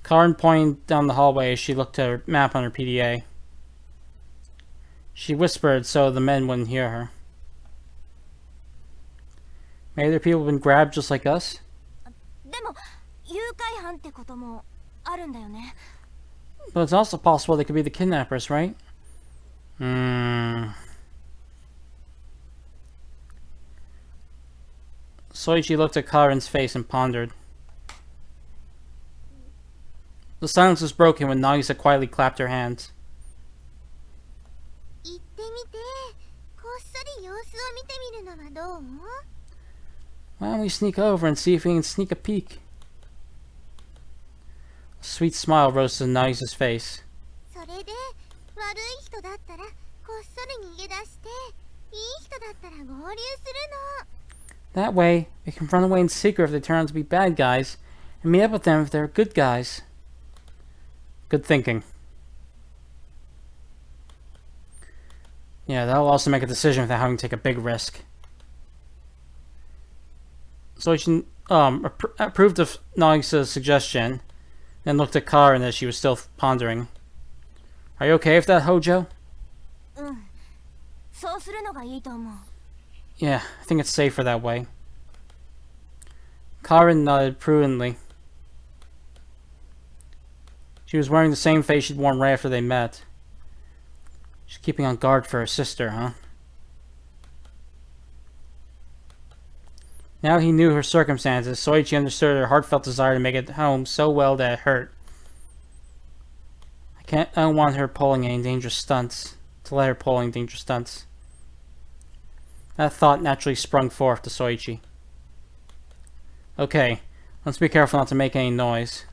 Karin pointed down the hallway as she looked at her map on her PDA. She whispered so the men wouldn't hear her. Maybe their people have been grabbed just like us? でも誘拐犯ってこともあるんだよね。 But it's also possible they could be the kidnappers, right? Soichi looked at Karin's face and pondered. The silence was broken when Nagisa quietly clapped her hands. 行ってみて、こっそり様子を見てみるのはどう？ Why don't we sneak over and see if we can sneak a peek? A sweet smile rose to Nagisa's face. それで悪い人だったらこっそり逃げ出して、いい人だったら合流するの。 That way, we can run away in secret if they turn out to be bad guys, and meet up with them if they're good guys. Good thinking. Yeah, that'll also make a decision without having to take a big risk. Soichi approved of Nagisa's suggestion, and looked at Karin as she was still pondering. Are you okay with that, Hojo? うん、そうするのがいいと思う。 Yeah, I think it's safer that way. Karin nodded prudently. She was wearing the same face she'd worn right after they met. She's keeping on guard for her sister, huh? Now he knew her circumstances, Soichi understood her heartfelt desire to make it home so well that it hurt. I don't want her pulling any dangerous stunts. To let her pull any dangerous stunts. That thought naturally sprung forth to Soichi. Okay, let's be careful not to make any noise.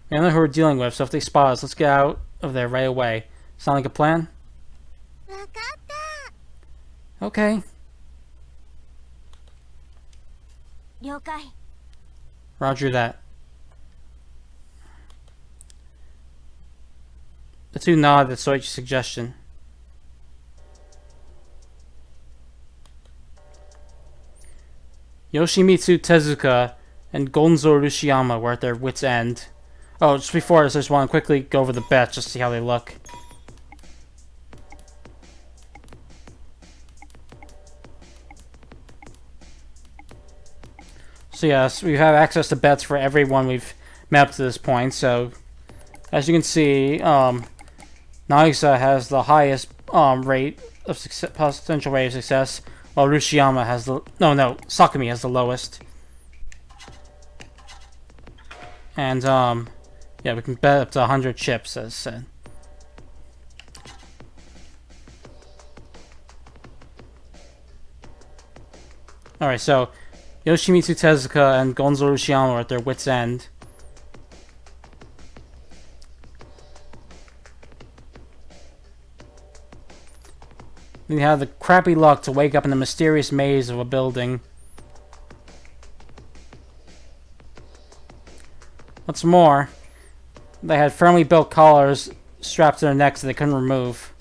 We don't know who we're dealing with, so if they spot us, let's get out of there right away. Sound like a plan? わかった。 Okay. 了解。 Roger that. The two nodded at Soichi's suggestion. Yoshimitsu Tezuka and Gonzo Urashiyama were at their wits' end. Oh, just before this, I just want to quickly go over the bets, just to see how they look. So yes, we have access to bets for everyone we've met up to this point. So, as you can see, Nagisa has the highest rate of success, potential rate of success, while Urashiyama has the Sakumi has the lowest. And yeah, we can bet up to 100 chips, as said. Alright, so Yoshimitsu Tezuka and Gonzo Urashiyama are at their wits' end. Then you have the crappy luck to wake up in the mysterious maze of a building. What's more, they had firmly built collars strapped to their necks that they couldn't remove.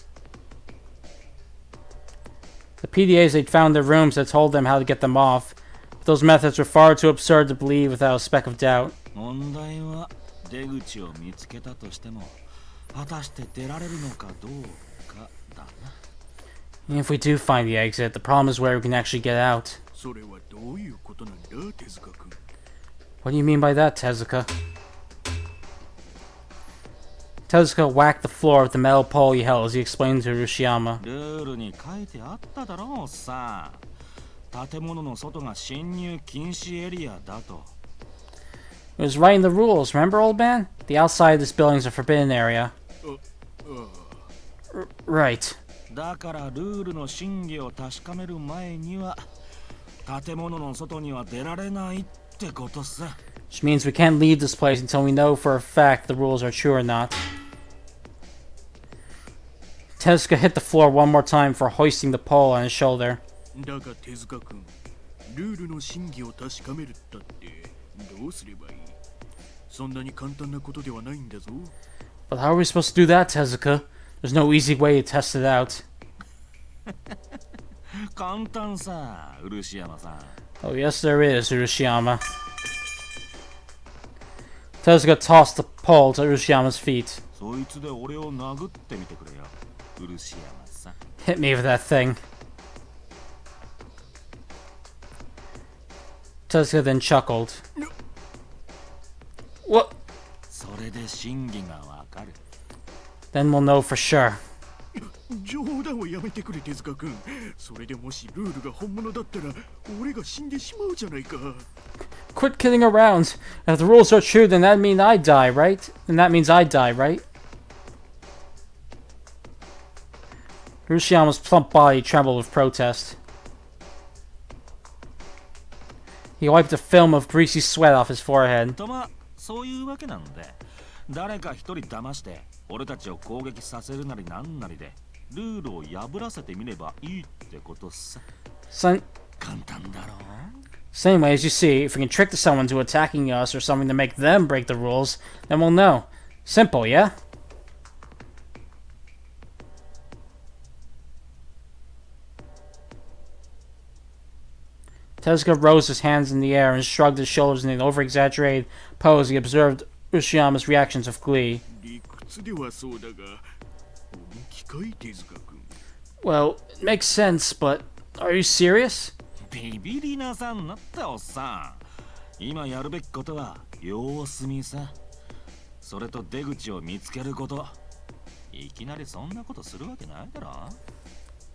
The PDAs they'd found in their rooms had told them how to get them off, but those methods were far too absurd to believe without a speck of doubt. And if we do find the exit, the problem is where we can actually get out. What do you mean by that, Tezuka? Tezuka whacked the floor with the metal pole he held as he explained to Urashiyama. It was right in the rules, remember, old man? The outside of this building is a forbidden area. Right. Which means we can't leave this place until we know for a fact the rules are true or not. Tezuka hit the floor one more time for hoisting the pole on his shoulder. But how are we supposed to do that, Tezuka? There's no easy way to test it out. Oh yes there is, Urashiyama. Tezuka tossed the pole to Urashiyama's feet. Hit me with that thing. Tezuka then chuckled. What? Then we'll know for sure. Quit kidding around. If the rules are true, then that means I die, right? Then that means I die, right? Urashiyama's plump body trembled with protest. He wiped a film of greasy sweat off his forehead. Same way as you see, if we can trick someone into attacking us or something to make them break the rules, then we'll know. Simple, yeah? Tezuka rose his hands in the air and shrugged his shoulders in an over-exaggerated pose. He observed Urashiyama's reactions of glee. Well, it makes sense, but are you serious?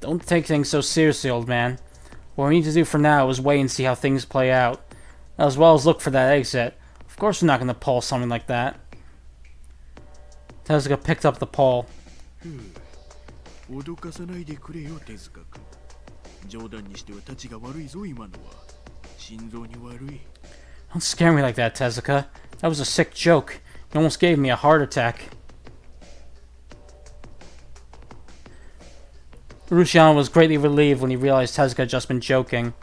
Don't take things so seriously, old man. What we need to do for now is wait and see how things play out, as well as look for that exit. Of course we're not going to pull something like that. Tezuka picked up the pole. Don't scare me like that, Tezuka. That was a sick joke. You almost gave me a heart attack. Urashiyama was greatly relieved when he realized Tezuka had just been joking.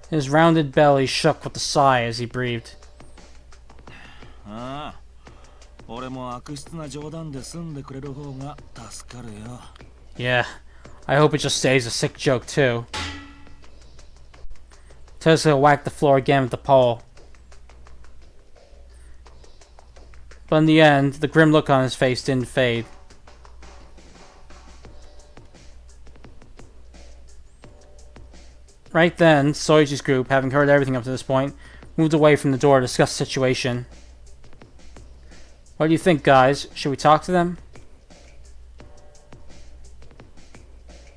His rounded belly shook with a sigh as he breathed. の悪質な冗談で済んでくれる方が助かるよ。 Yeah, I hope it just stays a sick joke too. Tezuka whacked the floor again with the pole. But in the end, the grim look on his face didn't fade. Right then, Soichi's group, having heard everything up to this point, moved away from the door to discuss the situation. What do you think, guys? Should we talk to them?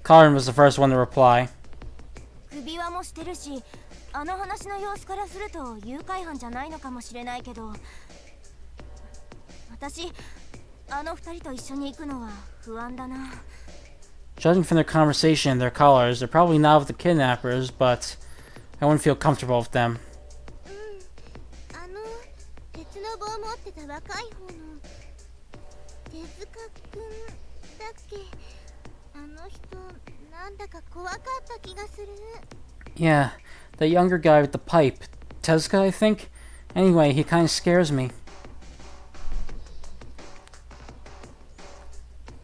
Karin was the first one to reply. 首輪もしてるし、あの話の様子からすると誘拐犯じゃないのかもしれないけど、私あの二人と一緒に行くのは不安だな。 Judging from their conversation and their collars, they're probably not with the kidnappers, but I wouldn't feel comfortable with them. あの鉄の棒持ってた若い方の手塚くんだっけ？あの人なんだか怖かった気がする。 Yeah, the younger guy with the pipe. Tezuka, I think? Anyway, he kinda scares me.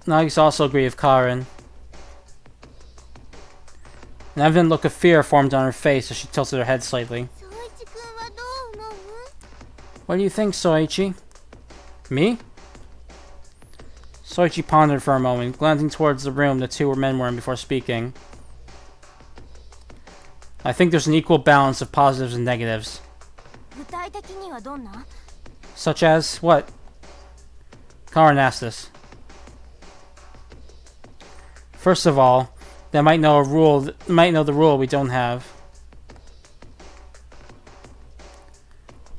Nagisa also agreed with Karin. An evident look of fear formed on her face as she tilted her head slightly. What do you think, Soichi? Me? Soichi pondered for a moment, glancing towards the room the two men were in before speaking. I think there's an equal balance of positives and negatives. Such as what? Karin asked this. First of all, they might know the rule we don't have.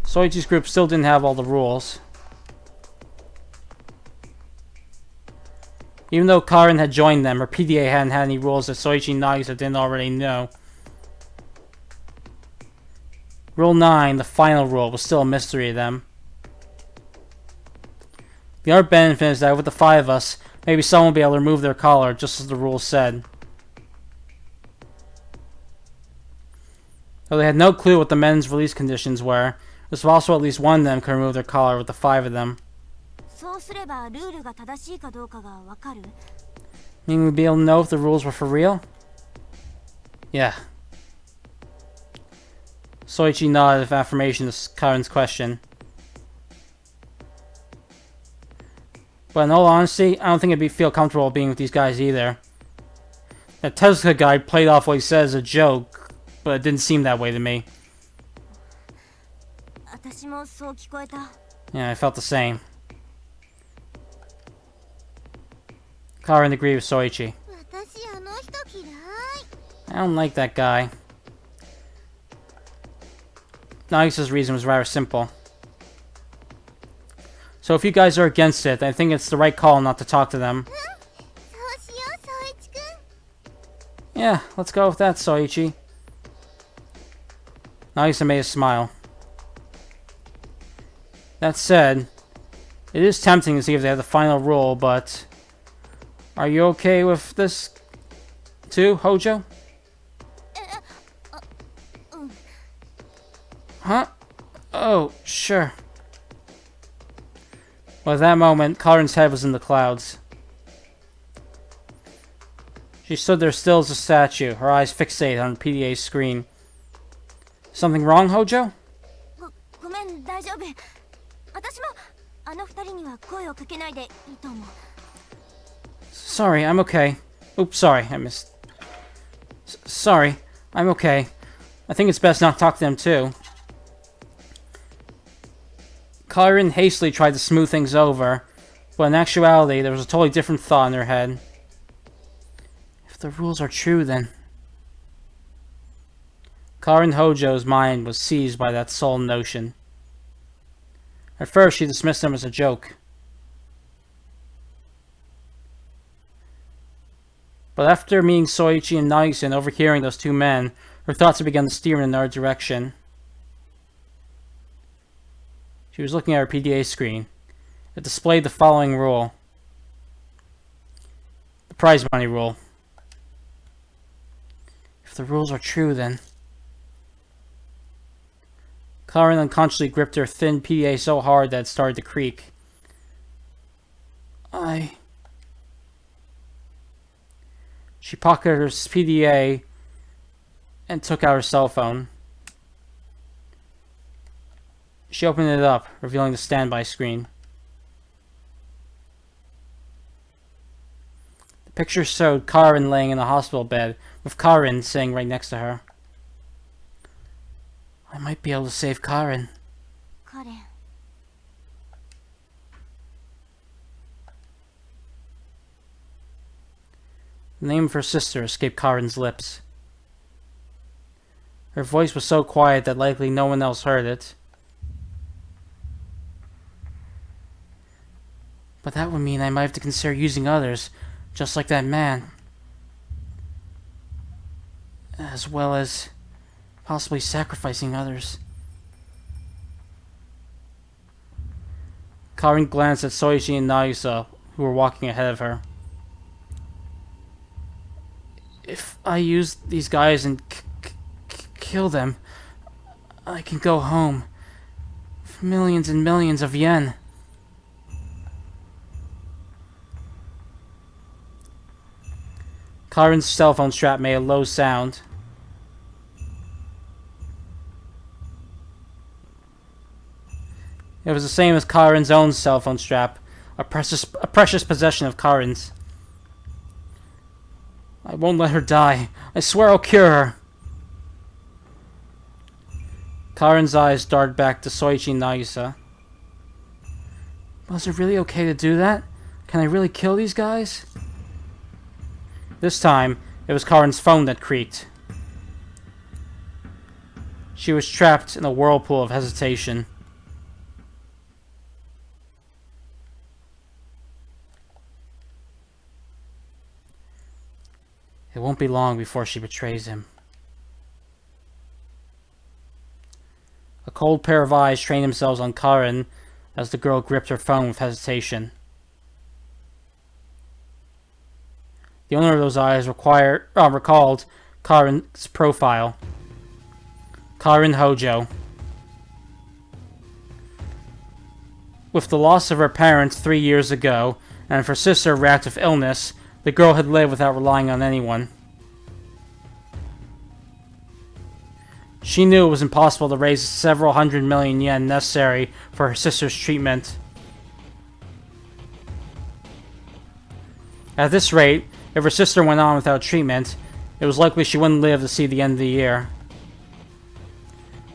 Soichi's group still didn't have all the rules. Even though Karin had joined them, her PDA hadn't had any rules that Soichi and Nagisa didn't already know. Rule 9, the final rule, was still a mystery to them. The other benefit is that with the five of us, maybe someone will be able to remove their collar, just as the rules said. Though they had no clue what the men's release conditions were, it was possible at least one of them could remove their collar with the five of them. Meaning we'd be able to know if the rules were for real? Yeah. Soichi nodded with affirmation to Karin's question. But in all honesty, I don't think I'd feel comfortable being with these guys either. That Tezuka guy played off what he said as a joke, but it didn't seem that way to me. Yeah, I felt the same. Karin agreed with Soichi. I don't like that guy. Nagisa's reason was rather simple. So if you guys are against it, I think it's the right call not to talk to them. Yeah, let's go with that, Soichi. Nagisa made a smile. That said, it is tempting to see if they have the final rule, but... Are you okay with this too, Hojo? Huh? Oh, sure. Well, at that moment, Karin's head was in the clouds. She stood there still as a statue, her eyes fixated on the PDA screen. Something wrong, Hojo? Sorry, I'm okay. Oops, sorry, I missed. Sorry, I'm okay. I think it's best not to talk to them too. Karin hastily tried to smooth things over, but in actuality, there was a totally different thought in her head. If the rules are true, then... Karin Hojo's mind was seized by that sole notion. At first, she dismissed them as a joke. But after meeting Soichi and Nagisa and overhearing those two men, her thoughts had begun to steer in another direction. She was looking at her PDA screen. It displayed the following rule. The prize money rule. If the rules are true, then... Karin unconsciously gripped her thin PDA so hard that it started to creak. She pocketed her PDA and took out her cell phone. She opened it up, revealing the standby screen. The picture showed Karin laying in a hospital bed, with Karin sitting right next to her. I might be able to save Karin. カレン The name of her sister escaped Karin's lips. Her voice was so quiet that likely no one else heard it. But that would mean I might have to consider using others, just like that man. As well as possibly sacrificing others. Karin glanced at Soichi and Nagisa, who were walking ahead of her. If I use these guys and kill them, I can go home. For millions and millions of yen. Karin's cell phone strap made a low sound. It was the same as Karin's own cell phone strap, a precious possession of Karin's. I won't let her die. I swear I'll cure her. Karin's eyes darted back to Soichi and Nagisa. Was it really okay to do that? Can I really kill these guys? This time, it was Karin's phone that creaked. She was trapped in a whirlpool of hesitation. It won't be long before she betrays him. A cold pair of eyes trained themselves on Karin as the girl gripped her phone with hesitation. The owner of those eyes recalled Karin's profile. Karin Hojo. With the loss of her parents 3 years ago, and of her sister racked with illness, the girl had lived without relying on anyone. She knew it was impossible to raise several hundred million yen necessary for her sister's treatment. At this rate, if her sister went on without treatment, it was likely she wouldn't live to see the end of the year.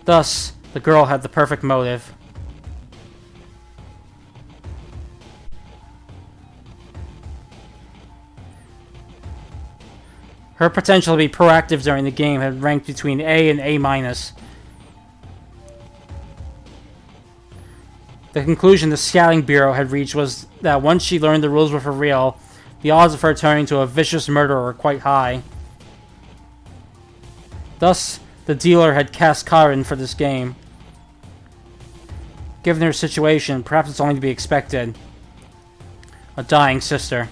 Thus, the girl had the perfect motive. Her potential to be proactive during the game had ranked between A and A-. The conclusion the Scouting Bureau had reached was that once she learned the rules were for real, the odds of her turning into a vicious murderer were quite high. Thus, the dealer had cast Karin for this game. Given her situation, perhaps it's only to be expected. A dying sister.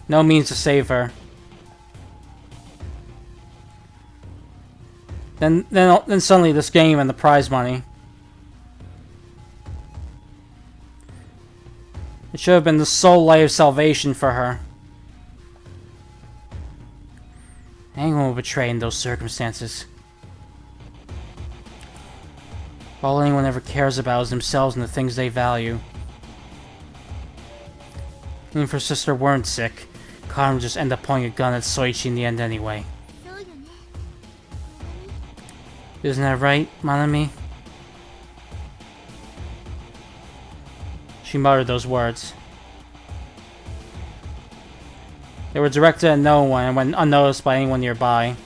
No means to save her. Then suddenly this game and the prize money. It should have been the sole light of salvation for her. Anyone will betray in those circumstances. All anyone ever cares about is themselves and the things they value. Even if her sister weren't sick, Karin would just end up pointing a gun at Soichi in the end anyway. Isn't that right, Manami? She muttered those words. They were directed at no one and went unnoticed by anyone nearby.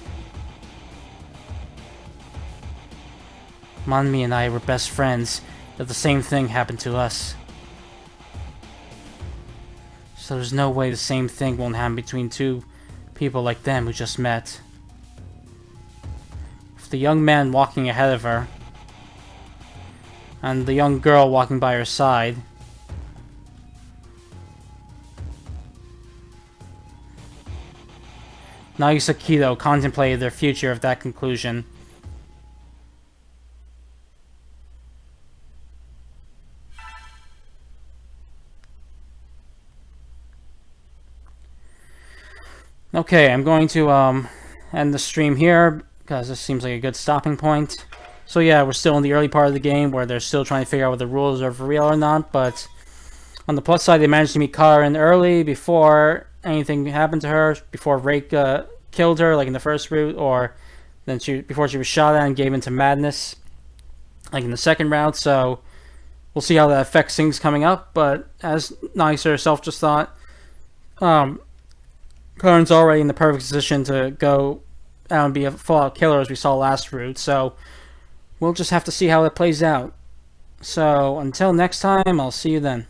Manami and I were best friends, yet the same thing happened to us. So there's no way the same thing won't happen between two people like them who just met. The young man walking ahead of her, and the young girl walking by her side. Nagisa Kido contemplated their future of that conclusion. Okay, I'm going to end the stream here because this seems like a good stopping point. So yeah, we're still in the early part of the game where they're still trying to figure out whether the rules are for real or not, but on the plus side, they managed to meet Karin early before anything happened to her, before Rake killed her, like in the first route, or then before she was shot at and gave into madness, like in the second route. So we'll see how that affects things coming up. But as Nagisa herself just thought, Karin's already in the perfect position to go out and be a full-out killer as we saw last route. So we'll just have to see how it plays out. So until next time, I'll see you then.